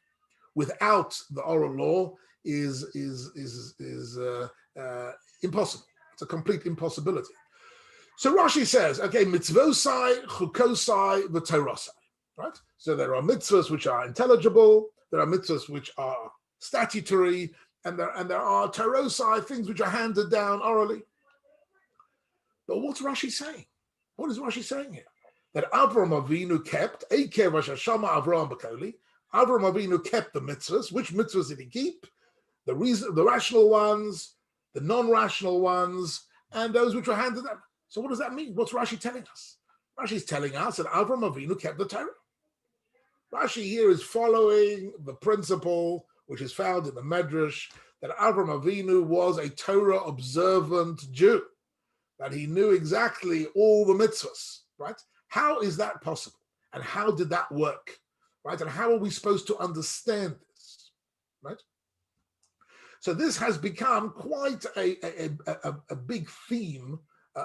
without the oral law is impossible. It's a complete impossibility. So Rashi says, okay, mitzvosai, chukosai, v'torosai, right? So there are mitzvahs which are intelligible, there are mitzvahs which are statutory, and there are torosai, things which are handed down orally. But what's Rashi saying? What is Rashi saying here? That Avram Avinu kept, Eikev Ashashama Avram Bakoli, Avram Avinu kept the mitzvahs. Which mitzvahs did he keep? The rational ones, the non-rational ones, and those which were handed down. So what does that mean? What's Rashi telling us? Rashi is telling us that Avram Avinu kept the Torah. Rashi here is following the principle which is found in the Medrash that Avram Avinu was a Torah observant Jew, that he knew exactly all the mitzvahs, right? How is that possible? And how did that work, right? And how are we supposed to understand this, right? So this has become quite a big theme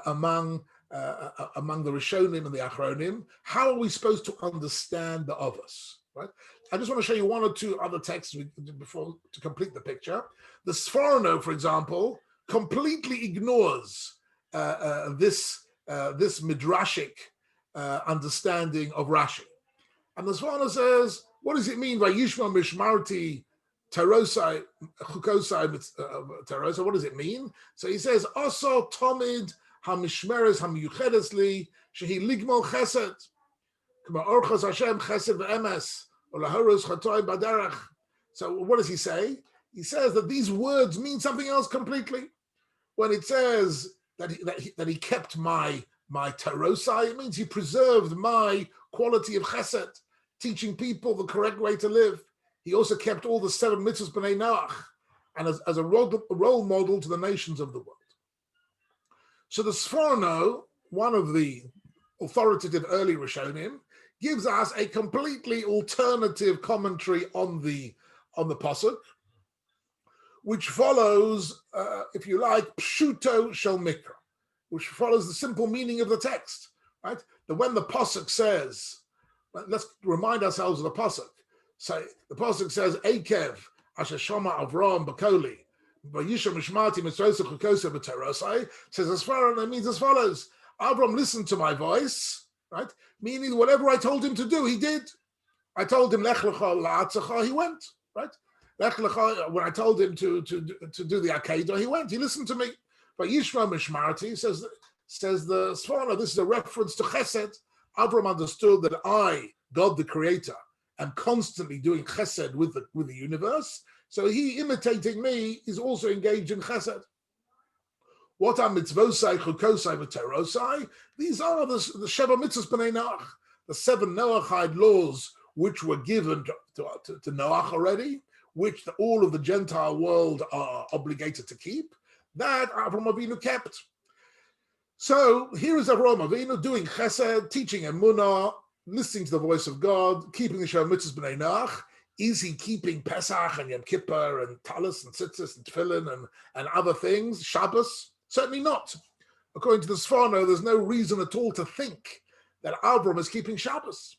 among the Rishonim and the Achronim. How are we supposed to understand the Avos, right? I just want to show you one or two other texts before to complete the picture. The Sforno, for example, completely ignores this midrashic understanding of Rashi. And the Sforno says, what does it mean by Yishma Mishmarti Terosai, Chukosai Terosai? What does it mean? So he says, Oso Tomid HaMishmeres HaMiyuchedesli Shehi Ligmol Chesed Kama Orchos Hashem Chesed Ve'emes Olahoros Chatoy Baderach. So what does he say? He says that these words mean something else completely. When it says that he kept my Terosai, it means he preserved my quality of Chesed, teaching people the correct way to live. He also kept all the 7 mitzvahs b'nei Noach, and as a role model to the nations of the world. So the Sforno, one of the authoritative early Rishonim, gives us a completely alternative commentary on the pasuk, which follows, if you like, pshuto shel mikra, which follows the simple meaning of the text, right? That when the pasuk says, let's remind ourselves of the pasuk. So the pasuk says, Eikev asher shama Avram bakoli, vayisha mishmati mitzvosa chukosa b'terosai, says as far, and it means as follows: Avram listened to my voice, right? Meaning whatever I told him to do, he did. I told him lech lecha la'atzacha, he went, right? Lech lecha, when I told him to do the Akedah, he went. He listened to me. Vayishma mishmarti, says the Sforno, this is a reference to Chesed. Avram understood that I, God the Creator, am constantly doing Chesed with the universe. So he, imitating me, is also engaged in Chesed. What are mitzvosai, chukosai, v'terosai? These are the Sheva mitzvahs b'nei Noach, the 7 Noachide laws which were given to Noach already, which all of the Gentile world are obligated to keep, that Avram Avinu kept. So here is Avram Avinu doing Chesed, teaching Emunah, listening to the voice of God, keeping the Sheva mitzvahs b'nei Noach. Is he keeping Pesach and Yom Kippur and Talis and Tzitzis and Tefillin and other things, Shabbos? Certainly not. According to the Sforno, there's no reason at all to think that Avram is keeping Shabbos.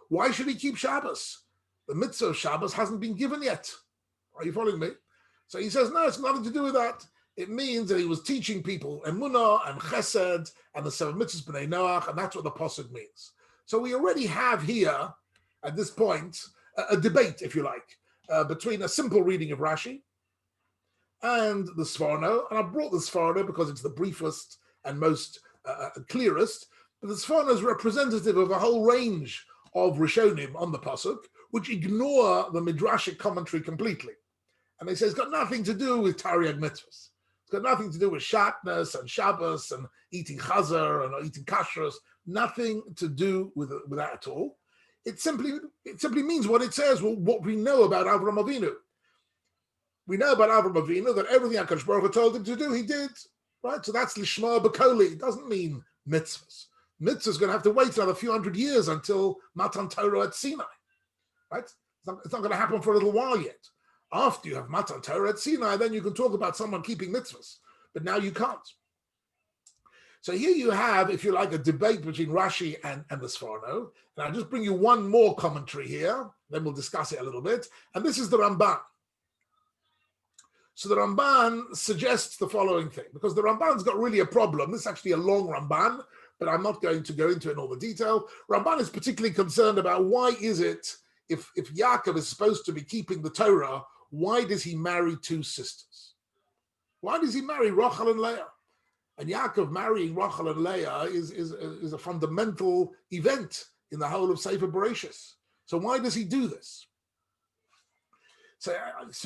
Why should he keep Shabbos? The mitzvah of Shabbos hasn't been given yet. Are you following me? So he says, no, it's nothing to do with that. It means that he was teaching people Emunah and Chesed and the 7 mitzvahs b'nei Noach, and that's what the pasuk means. So we already have here, at this point, a debate, if you like, between a simple reading of Rashi and the Sforno. And I brought the Sforno because it's the briefest and most clearest. But the Sforno is representative of a whole range of Rishonim on the pasuk, which ignore the midrashic commentary completely. And they say it's got nothing to do with Tariag mitzvahs. It's got nothing to do with Shatnez and Shabbos and eating Chazar and eating kashrus. Nothing to do with that at all. It simply means what it says, what we know about Avraham Avinu. We know about Avraham Avinu that everything HaKadosh Baruch Hu told him to do, he did. Right? So that's Lishma B'Koli. It doesn't mean mitzvahs. Mitzvah's going to have to wait another few hundred years until Matan Torah at Sinai. Right? It's not going to happen for a little while yet. After you have Matan Torah at Sinai, then you can talk about someone keeping mitzvahs. But now you can't. So here you have, if you like, a debate between Rashi and the Sforno. And I'll just bring you one more commentary here, then we'll discuss it a little bit. And this is the Ramban. So the Ramban suggests the following thing, because the Ramban's got really a problem. This is actually a long Ramban, but I'm not going to go into it in all the detail. Ramban is particularly concerned about why is it, if Yaakov is supposed to be keeping the Torah, why does he marry two sisters? Why does he marry Rachel and Leah? And Yaakov marrying Rachel and Leah is a fundamental event in the whole of Sefer Bereishit. So why does he do this? So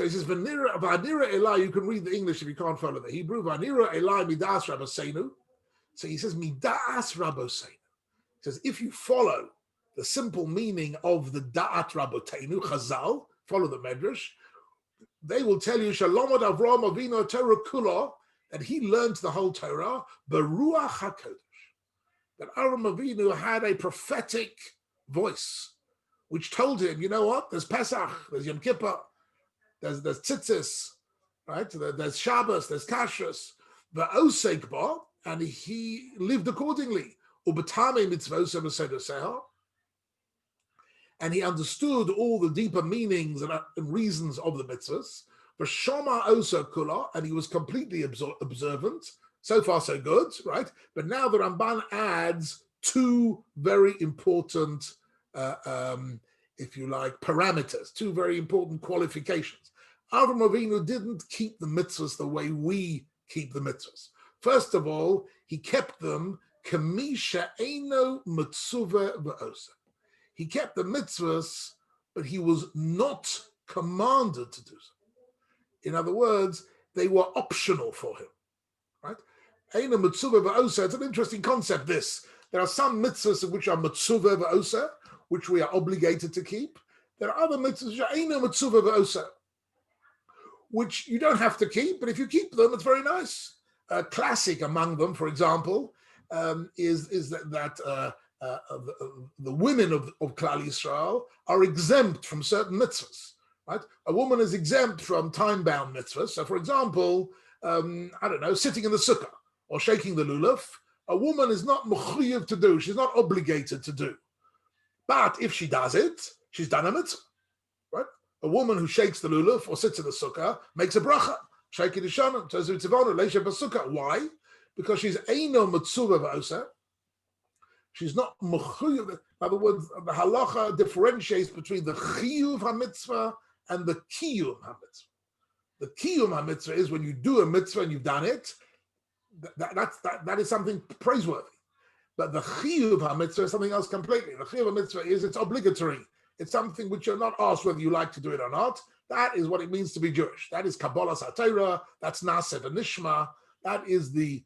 he says, Vanira Elai, you can read the English if you can't follow the Hebrew. Vanira Elai midas Rabbeinu. So he says, midas Rabbeinu. He says, if you follow the simple meaning of the da'at Rabbeinu, Chazal, follow the Medrash, they will tell you, Shalom ad Avraham Avinu Torah Kula, that he learned the whole Torah, Beruach HaKodesh, that Avraham Avinu had a prophetic voice, which told him, you know what, there's Pesach, there's Yom Kippur, there's Tzitzis, right? There's Shabbos, there's Kashrus, V'osek ba, and he lived accordingly. Ubetame mitzvos v'sedoseha, and he understood all the deeper meanings and reasons of the mitzvahs. V'shama osa kula, and he was completely observant. So far, so good, right? But now the Ramban adds two very important, if you like, parameters, two very important qualifications. Avraham Avinu didn't keep the mitzvahs the way we keep the mitzvahs. First of all, he kept them kamisha eino mitzuva v'osa. He kept the mitzvahs, but he was not commanded to do so. In other words, they were optional for him, right? Eino mitzuva v'osa, it's an interesting concept, this. There are some mitzvahs which are mitzuva v'osa, which we are obligated to keep. There are other mitzvahs which are eino mitzuva v'osa, which you don't have to keep, but if you keep them, it's very nice. Classic among them, for example, is that the women of Klal Yisrael are exempt from certain mitzvahs, right? A woman is exempt from time-bound mitzvahs. So, for example, sitting in the sukkah or shaking the lulav, a woman is not mechuyev to do, she's not obligated to do. But if she does it, she's done a mitzvah, right? A woman who shakes the lulav or sits in the sukkah makes a bracha. Shake it ishanon, says Ritzivonu, leisha b'sukkah. Why? Because she's eino mitzuva v'osa. She's not mechuyev. In other words, the halacha differentiates between the chiyuv ha-mitzvah and the kiyum ha-mitzvah. The kiyum ha-mitzvah is when you do a mitzvah and you've done it, that is something praiseworthy. But the chiyuv ha-mitzvah is something else completely. The chiyuv ha-mitzvah is it's obligatory. It's something which you're not asked whether you like to do it or not. That is what it means to be Jewish. That is Kabbalah Torah. That's Naseh v'Nishma. That is the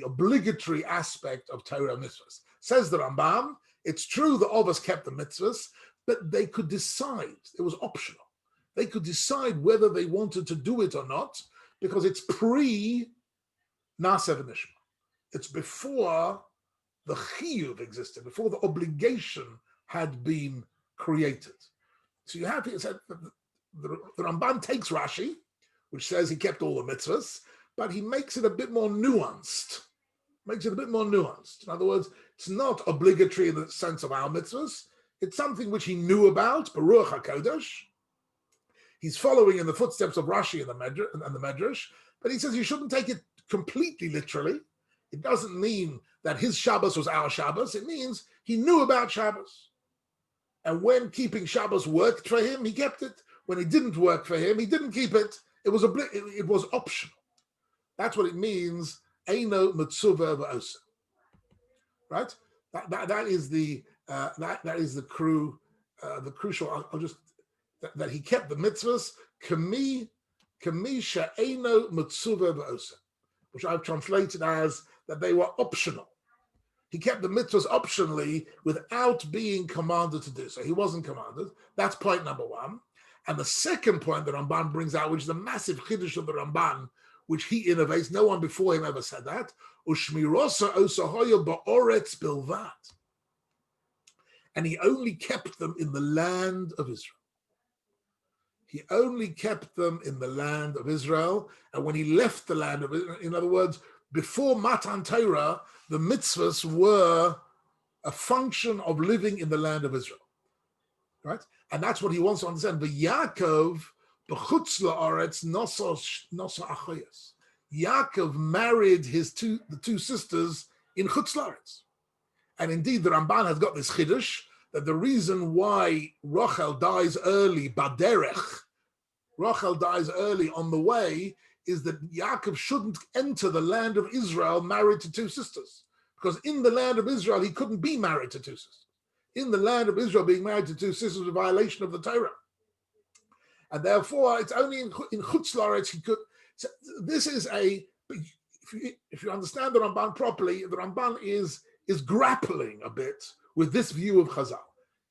obligatory aspect of Torah mitzvahs. Says the Rambam, it's true the Ovos kept the mitzvahs, but they could decide. It was optional. They could decide whether they wanted to do it or not, because it's pre-Naseh v'Nishma. It's before the chiyuv existed, before the obligation had been created. So you have here, the Ramban takes Rashi, which says he kept all the mitzvahs, but he makes it a bit more nuanced. In other words, it's not obligatory in the sense of our mitzvahs. It's something which he knew about, Beruach HaKodesh. He's following in the footsteps of Rashi and the Medrash, but he says you shouldn't take it completely literally. It doesn't mean that his Shabbos was our Shabbos. It means he knew about Shabbos. And when keeping Shabbos worked for him, he kept it. When it didn't work for him, he didn't keep it. It was optional. That's what it means. Eino mitzuva v'osa. Right? That is the crucial. I'll just that he kept the mitzvahs. Kami she'eino mitzuva v'osa, which I've translated as that they were optional. He kept the mitzvahs optionally without being commanded to do so. He wasn't commanded. That's point number one. And the second point that Ramban brings out, which is a massive chiddush of the Ramban, which he innovates, no one before him ever said that, Ushmirosa osahoya ba'oretz bilvat. And he only kept them in the land of Israel. He only kept them in the land of Israel. And when he left the land of Israel, in other words, before Matan Torah, the mitzvahs were a function of living in the land of Israel. Right? And that's what he wants to understand. But Yaakov, b'chutz la'aretz nosa achayas. Yaakov married the two sisters in chutz la'aretz. And indeed, the Ramban has got this chiddush that the reason why Rachel dies early, baderech, Rachel dies early on the way, is that Yaakov shouldn't enter the land of Israel married to two sisters. Because in the land of Israel, he couldn't be married to two sisters. In the land of Israel, being married to two sisters was a violation of the Torah. And therefore, it's only in Chutz La'aretz he could. So this is if you understand the Ramban properly, the Ramban is grappling a bit with this view of Chazal.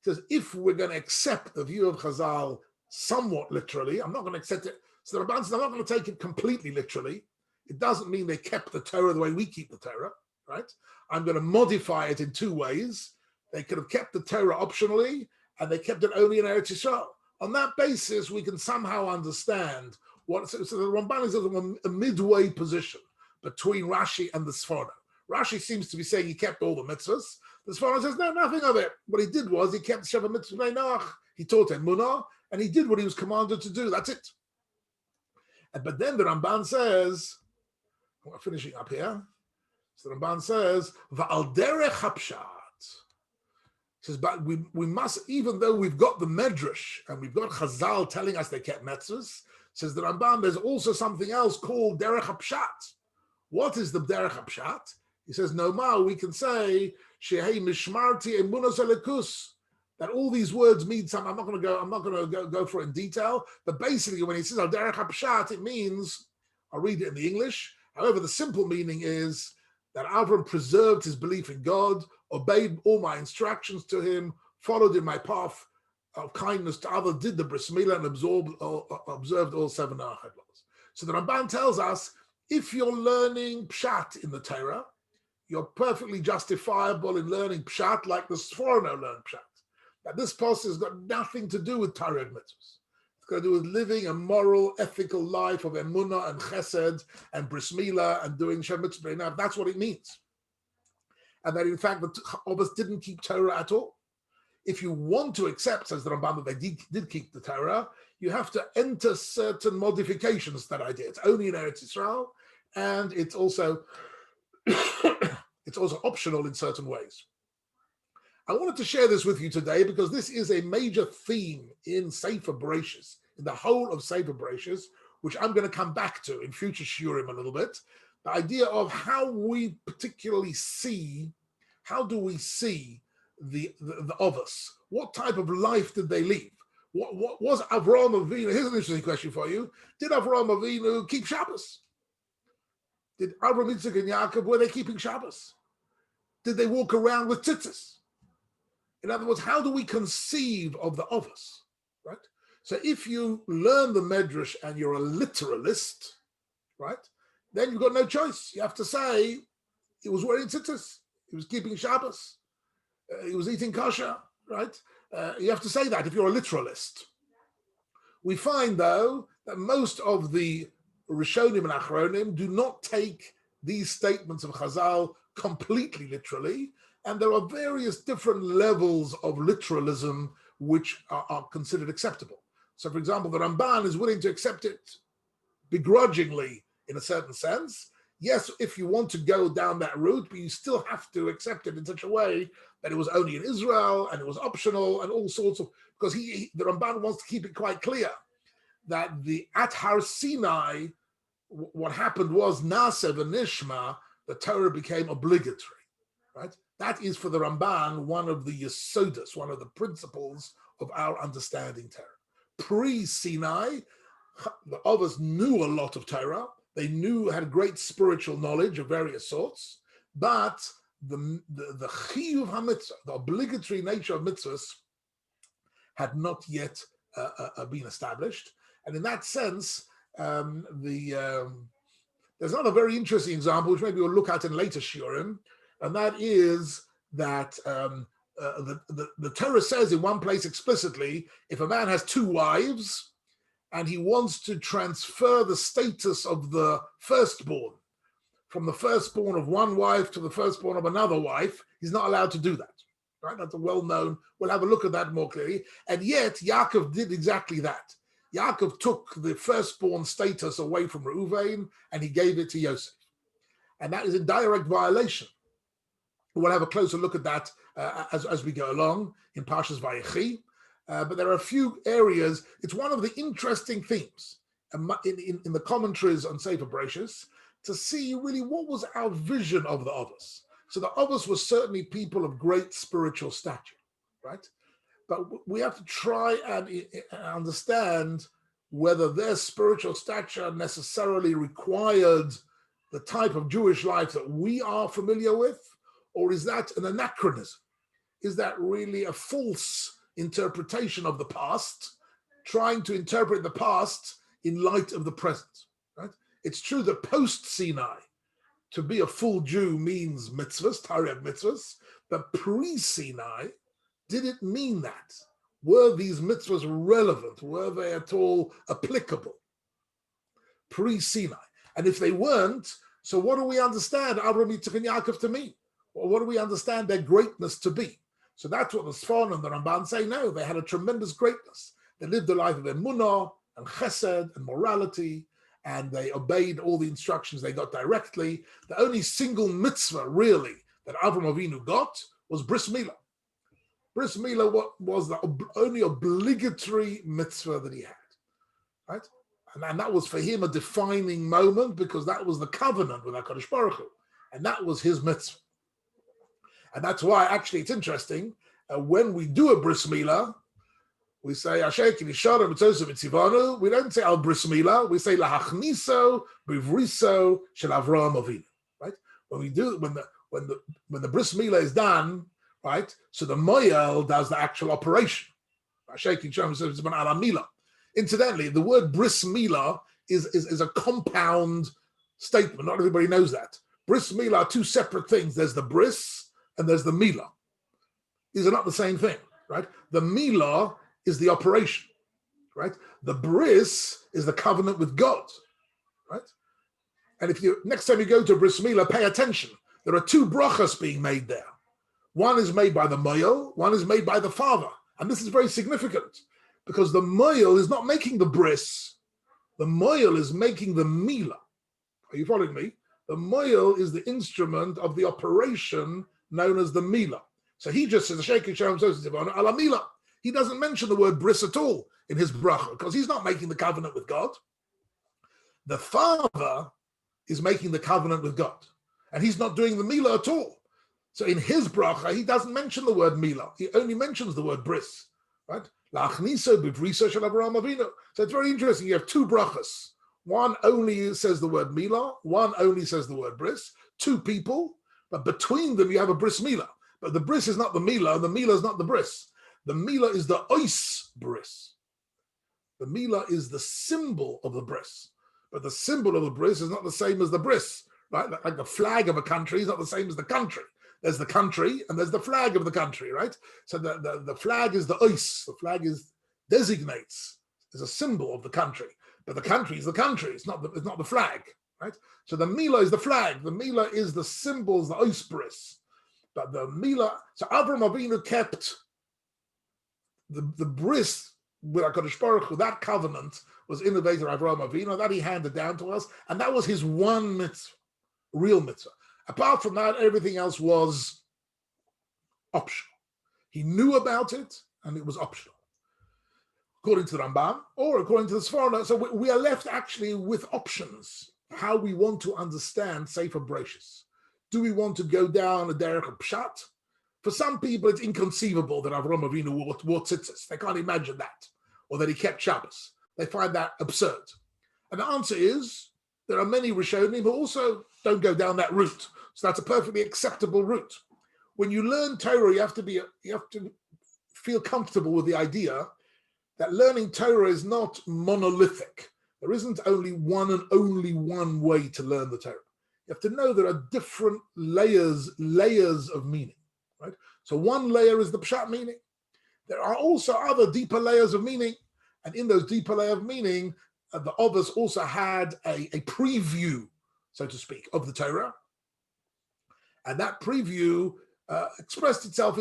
He says, if we're going to accept the view of Chazal somewhat literally, I'm not going to accept it. So the Ramban says, I'm not going to take it completely literally. It doesn't mean they kept the Torah the way we keep the Torah, right? I'm going to modify it in two ways. They could have kept the Torah optionally, and they kept it only in Eretz Yisrael. On that basis, we can somehow understand what. So the Ramban is a midway position between Rashi and the Sforno. Rashi seems to be saying he kept all the mitzvahs. The Sforno says, no, nothing of it. What he did was he kept Sheva Mitzvah Noach. He taught Emunah, and he did what he was commanded to do. That's it. But then the Ramban says, we're finishing up here. So the Ramban says, Va'al derech hapshat. He says, but we must, even though we've got the Medrash and we've got Chazal telling us they kept mitzvahs, says the Ramban, there's also something else called derech hapshat. What is the derech hapshat? He says, no more, we can say, Shehei mishmarti emunos elikus, that all these words mean something. I'm not going to go for it in detail, but basically when he says al derech hapshat, it means, I'll read it in the English. However, the simple meaning is that Avram preserved his belief in God, obeyed all my instructions to him, followed in my path of kindness to others, did the bris milah, and observed all 7 laws. So the Ramban tells us, if you're learning pshat in the Torah, you're perfectly justifiable in learning pshat like the Sforno learned pshat. That this process has got nothing to do with Torah and mitzvahs. It's got to do with living a moral, ethical life of emunah and chesed and bris milah and doing shem mitzvah. Now, that's what it means. And that in fact, the of us didn't keep Torah at all. If you want to accept, says the Rambam, that they did keep the Torah, you have to enter certain modifications to that idea. It's only in Eretz Yisrael, and it's also optional in certain ways. I wanted to share this with you today because this is a major theme in Sefer Bereishit, in the whole of Sefer Bereishit, which I'm going to come back to in future shiurim a little bit. The idea of how we particularly see, how do we see the Avos? What type of life did they live? What was Avraham Avinu? Here's an interesting question for you. Did Avraham Avinu keep Shabbos? Did Avraham, Yitzchak, and Yaakov, were they keeping Shabbos? Did they walk around with tzitzis? In other words, how do we conceive of the Avos? Right? So if you learn the Medrash and you're a literalist, right, then you've got no choice. You have to say he was wearing tzitzis, he was keeping Shabbos, he was eating kosher, right? You have to say that if you're a literalist. We find, though, that most of the Rishonim and Achronim do not take these statements of Chazal completely literally, and there are various different levels of literalism which are considered acceptable. So, for example, the Ramban is willing to accept it begrudgingly in a certain sense. Yes, if you want to go down that route, but you still have to accept it in such a way that it was only in Israel and it was optional and all sorts of, because the Ramban wants to keep it quite clear that the at Har Sinai, what happened was Naaseh v'Nishma, the Torah became obligatory, right? That is for the Ramban one of the yesodus, one of the principles of our understanding Torah. Pre-Sinai, the others knew a lot of Torah. They had great spiritual knowledge of various sorts, but the chiyuv hamitzvah, the obligatory nature of mitzvahs, had not yet been established. And in that sense, there's another very interesting example, which maybe we'll look at in later shiurim, and that is that the Torah says in one place explicitly, if a man has two wives and he wants to transfer the status of the firstborn from the firstborn of one wife to the firstborn of another wife, he's not allowed to do that. Right? That's a well-known, we'll have a look at that more clearly. And yet, Yaakov did exactly that. Yaakov took the firstborn status away from Reuven and he gave it to Yosef. And that is a direct violation. We'll have a closer look at that as we go along in Parshas Vayechi. But there are a few areas. It's one of the interesting themes in the commentaries on Sefer Bereishit to see really what was our vision of the Avos. So the Avos were certainly people of great spiritual stature, right? But we have to try and understand whether their spiritual stature necessarily required the type of Jewish life that we are familiar with, or is that an anachronism? Is that really a false interpretation of the past, trying to interpret the past in light of the present, right? It's true that post-Sinai, to be a full Jew means mitzvahs, Taryag mitzvahs, but pre-Sinai, did it mean that? Were these mitzvahs relevant? Were they at all applicable? Pre-Sinai. And if they weren't, so what do we understand Avraham, Yitzchak, and Yaakov to mean? Or what do we understand their greatness to be? So that's what the Sfon and the Ramban say. No, they had a tremendous greatness. They lived a life of emunah and chesed and morality, and they obeyed all the instructions they got directly. The only single mitzvah, really, that Avraham Avinu got was bris milah. Bris milah was the only obligatory mitzvah that he had, right? And that was for him a defining moment because that was the covenant with HaKadosh Baruch Hu, and that was his mitzvah. And that's why, actually, it's interesting, when we do a bris milah, we say, Asher ki nishara mitzvah mitzivanu. We don't say al bris milah. We say lahachniso bivriso shel Avraham Avinu. Right? When we do, when the bris milah is done, right? So the moyel does the actual operation. Asher ki nishara mitzvah ala milah. Incidentally, the word bris milah is a compound statement. Not everybody knows that. Bris milah are two separate things. There's the bris and there's the milah. These are not the same thing, right? The milah is the operation, right? The bris is the covenant with God, right? And if you next time you go to a bris milah, pay attention. There are two brachas being made there. One is made by the moyel, one is made by the father. And this is very significant because the moyel is not making the bris. The moyel is making the milah. Are you following me? The moyel is the instrument of the operation known as the milah. So he just says, ala milah. He doesn't mention the word bris at all in his bracha because he's not making the covenant with God. The father is making the covenant with God, and he's not doing the milah at all. So in his bracha, he doesn't mention the word milah. He only mentions the word bris, right? La'achniso b'vrisa shel Avraham Avinu. So it's very interesting. You have two brachas. One only says the word milah. One only says the word bris. Two people, but between them you have a bris milah. But the bris is not the milah, and the milah is not the bris. The milah is the ois bris. The milah is the symbol of the bris. But the symbol of the bris is not the same as the bris, right? Like the flag of a country is not the same as the country. There's the country and there's the flag of the country, right? So the flag is the ois. The flag designates, is a symbol of the country. But the country is the country. It's not the flag, right? So the milah is the flag. The milah is the symbols, the ois bris. But the milah, so Avraham Avinu kept the bris with HaKadosh Baruch Hu. That covenant was innovated by Avraham Avinu, that he handed down to us, and that was his one mitzvah, real mitzvah. Apart from that, everything else was optional. He knew about it, and it was optional, according to the Rambam, or according to the Sforno. So we are left actually with options, how we want to understand Sefer Bereishit. Do we want to go down a derech of pshat? For some people, it's inconceivable that Avraham Avinu wore tzitzis. They can't imagine that. Or that he kept Shabbos. They find that absurd. And the answer is, there are many Rishonim who also don't go down that route. So that's a perfectly acceptable route. When you learn Torah, you have to feel comfortable with the idea that learning Torah is not monolithic. There isn't only one way to learn the Torah. You have to know there are different layers of meaning, right? So one layer is the pshat meaning. There are also other deeper layers of meaning, and in those deeper layers of meaning, the others also had a preview, so to speak, of the Torah, and that preview expressed itself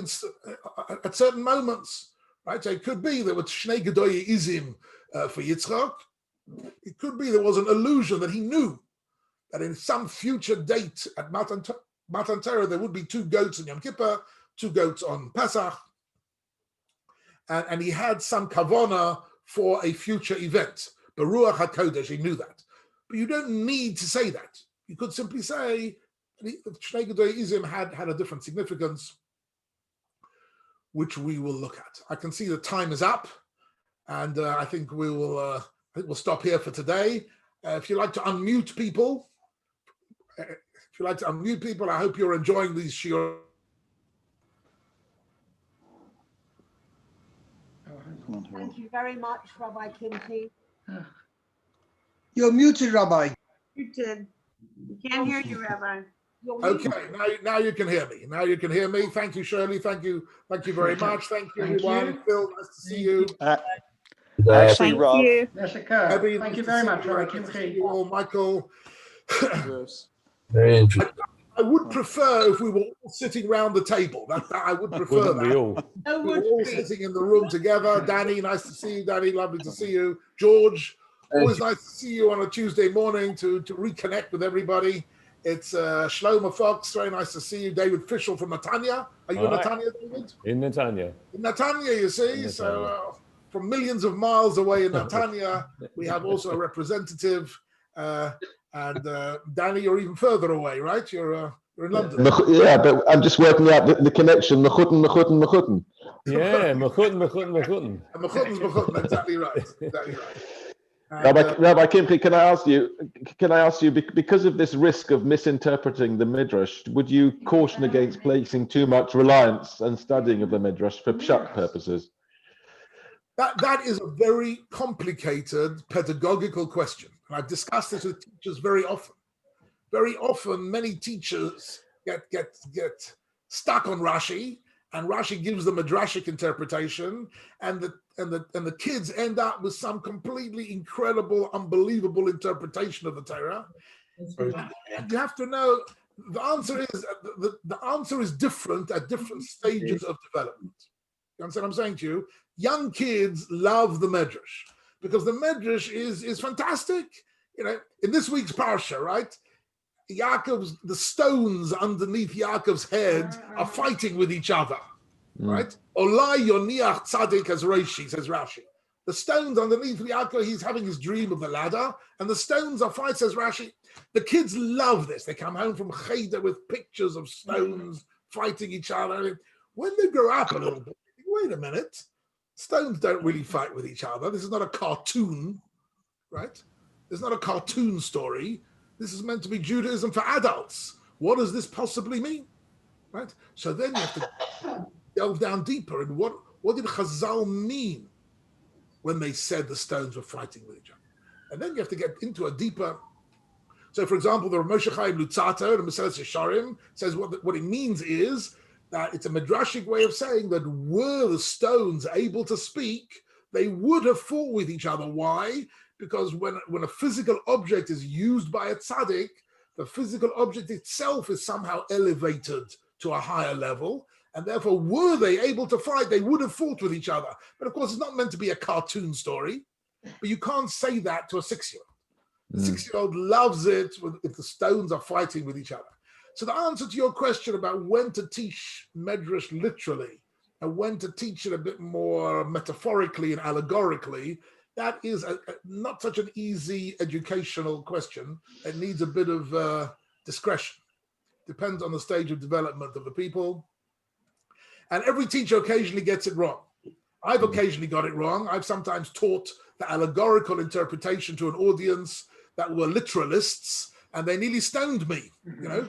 at certain moments, right? So it could be there were Shnei Gedoye Izim for Yitzchak. It could be there was an illusion that he knew that in some future date at Matan Torah there would be 2 goats in Yom Kippur, 2 goats on Pesach, and he had some kavana for a future event. Beruach HaKodesh, he knew that. But you don't need to say that. You could simply say Shnei Gedoye Izim had a different significance, which we will look at. I can see the time is up, and I think we'll stop here for today. If you like to unmute people, I hope you're enjoying these shiur. Thank you very much, Rabbi Kimche. You're muted, Rabbi. You did. We can't hear you, Rabbi. Okay, now you can hear me. Now you can hear me. Thank you, Shirley. Thank you very much. Thank you, everyone. Phil, nice to see you. Actually, Rob. Abby, Thank you very much, Rabbi nice to see Kimche. you all. Michael. Very interesting. I would prefer if we were all sitting round the table. I would prefer Wouldn't we that. all? We were all sitting in the room together. Danny, nice to see you. Danny, lovely to see you. George, always nice to see you on a Tuesday morning to reconnect with everybody. It's Shlomo Fox, very nice to see you. David Fischel from Netanya. Are you in Netanya, David? In Netanya. In Netanya, you see. So from millions of miles away in Netanya, we have also a representative. And Danny, you're even further away, right? You're in London. Yeah, but I'm just working out the connection. Mechuten. Yeah, Mechuten. And Mechutten's exactly right. Exactly right. Rabbi Kimche, can I ask you, because of this risk of misinterpreting the Midrash, would you caution against placing too much reliance and studying of the Midrash for pshat purposes? That is a very complicated pedagogical question. And I've discussed this with teachers very often. Very often, many teachers get stuck on Rashi, and Rashi gives them a midrashic interpretation, and the kids end up with some completely incredible, unbelievable interpretation of the Torah. And you have to know the answer is different at different stages of development. You understand what I'm saying to you? Young kids love the Medrash because the Medrash is fantastic. You know, in this week's parsha, right? The stones underneath Yaakov's head are fighting with each other, right? Olai yoniach tzadik as Rashi, says Rashi. The stones underneath Yaakov, he's having his dream of the ladder, and the stones are fighting, says Rashi. The kids love this. They come home from Cheder with pictures of stones fighting each other. When they grow up a little bit, wait a minute, stones don't really fight with each other. This is not a cartoon, right? It's not a cartoon story. This is meant to be Judaism for adults. What does this possibly mean, right? So then you have to delve down deeper. And what did Chazal mean when they said the stones were fighting with each other? And then you have to get into a deeper. So, for example, the Moshe Chaim Luzzatto and Meseles Yesharim says what it means is that it's a midrashic way of saying that were the stones able to speak, they would have fought with each other. Why? Because when a physical object is used by a tzaddik, the physical object itself is somehow elevated to a higher level, and therefore, were they able to fight, they would have fought with each other. But of course, it's not meant to be a cartoon story, but you can't say that to a 6-year-old. The 6-year-old loves it if the stones are fighting with each other. So the answer to your question about when to teach Medrash literally and when to teach it a bit more metaphorically and allegorically, that is not such an easy educational question. It needs a bit of discretion. Depends on the stage of development of the people. And every teacher occasionally gets it wrong. I've occasionally got it wrong. I've sometimes taught the allegorical interpretation to an audience that were literalists, and they nearly stoned me, you know.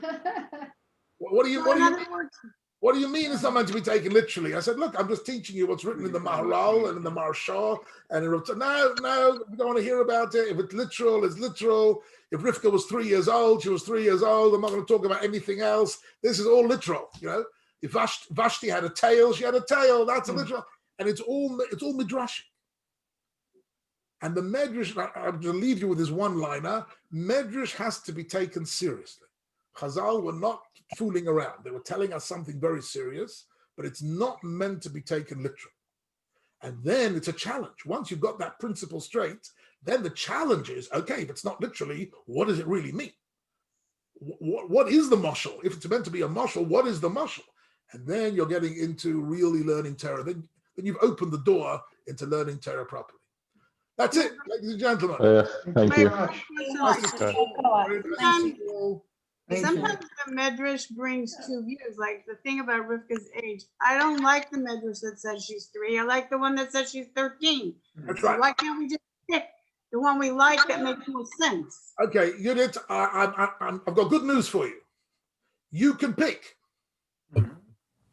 What do you So in other words, what do you mean it's not meant to be taken literally? I said, look, I'm just teaching you what's written in the Maharal and in the Maharsha. And no, we don't want to hear about it. If it's literal, it's literal. If Rifka was 3 years old, she was 3 years old. I'm not going to talk about anything else. This is all literal, you know. If Vashti had a tail, she had a tail. That's a literal. And it's all midrashic. And the medrash, I'm going to leave you with this one-liner. Medrash has to be taken seriously. Chazal were not fooling around. They were telling us something very serious, but it's not meant to be taken literal. And then it's a challenge. Once you've got that principle straight, then the challenge is, okay, if it's not literally, what does it really mean? What is the mashal? If it's meant to be a mashal, what is the mashal? And then you're getting into really learning Torah. Then you've opened the door into learning Torah properly. That's it, ladies and gentlemen. Thank you. Sometimes the medrash brings two views, like the thing about Rivka's age. I don't like the medrash that says she's 3. I like the one that says she's 13. That's So right. why can't we just pick the one we like that makes more sense? Okay, Yudit, I've got good news for you. You can pick.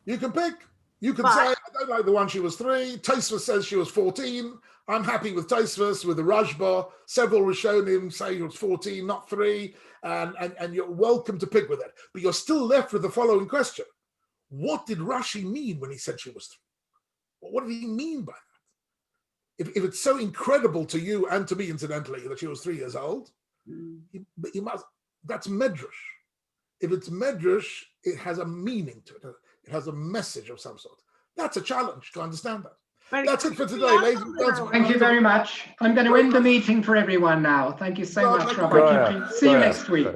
You can pick. You can say, I don't like the one she was 3. Tosfos says she was 14. I'm happy with Tosfos, with the Rashba. Several Rishonim say she was 14, not 3. And you're welcome to pick with it. But you're still left with the following question. What did Rashi mean when he said she was 3? What did he mean by that? If it's so incredible to you and to me, incidentally, that she was 3 years old, you must, that's medrash. If it's medrash, it has a meaning to it. It has a message of some sort. That's a challenge to understand that. But That's it for today, ladies and gentlemen. Thank you very much. I'm going to end the meeting for everyone now. Thank you so much, Rabbi Kimche. See you next week.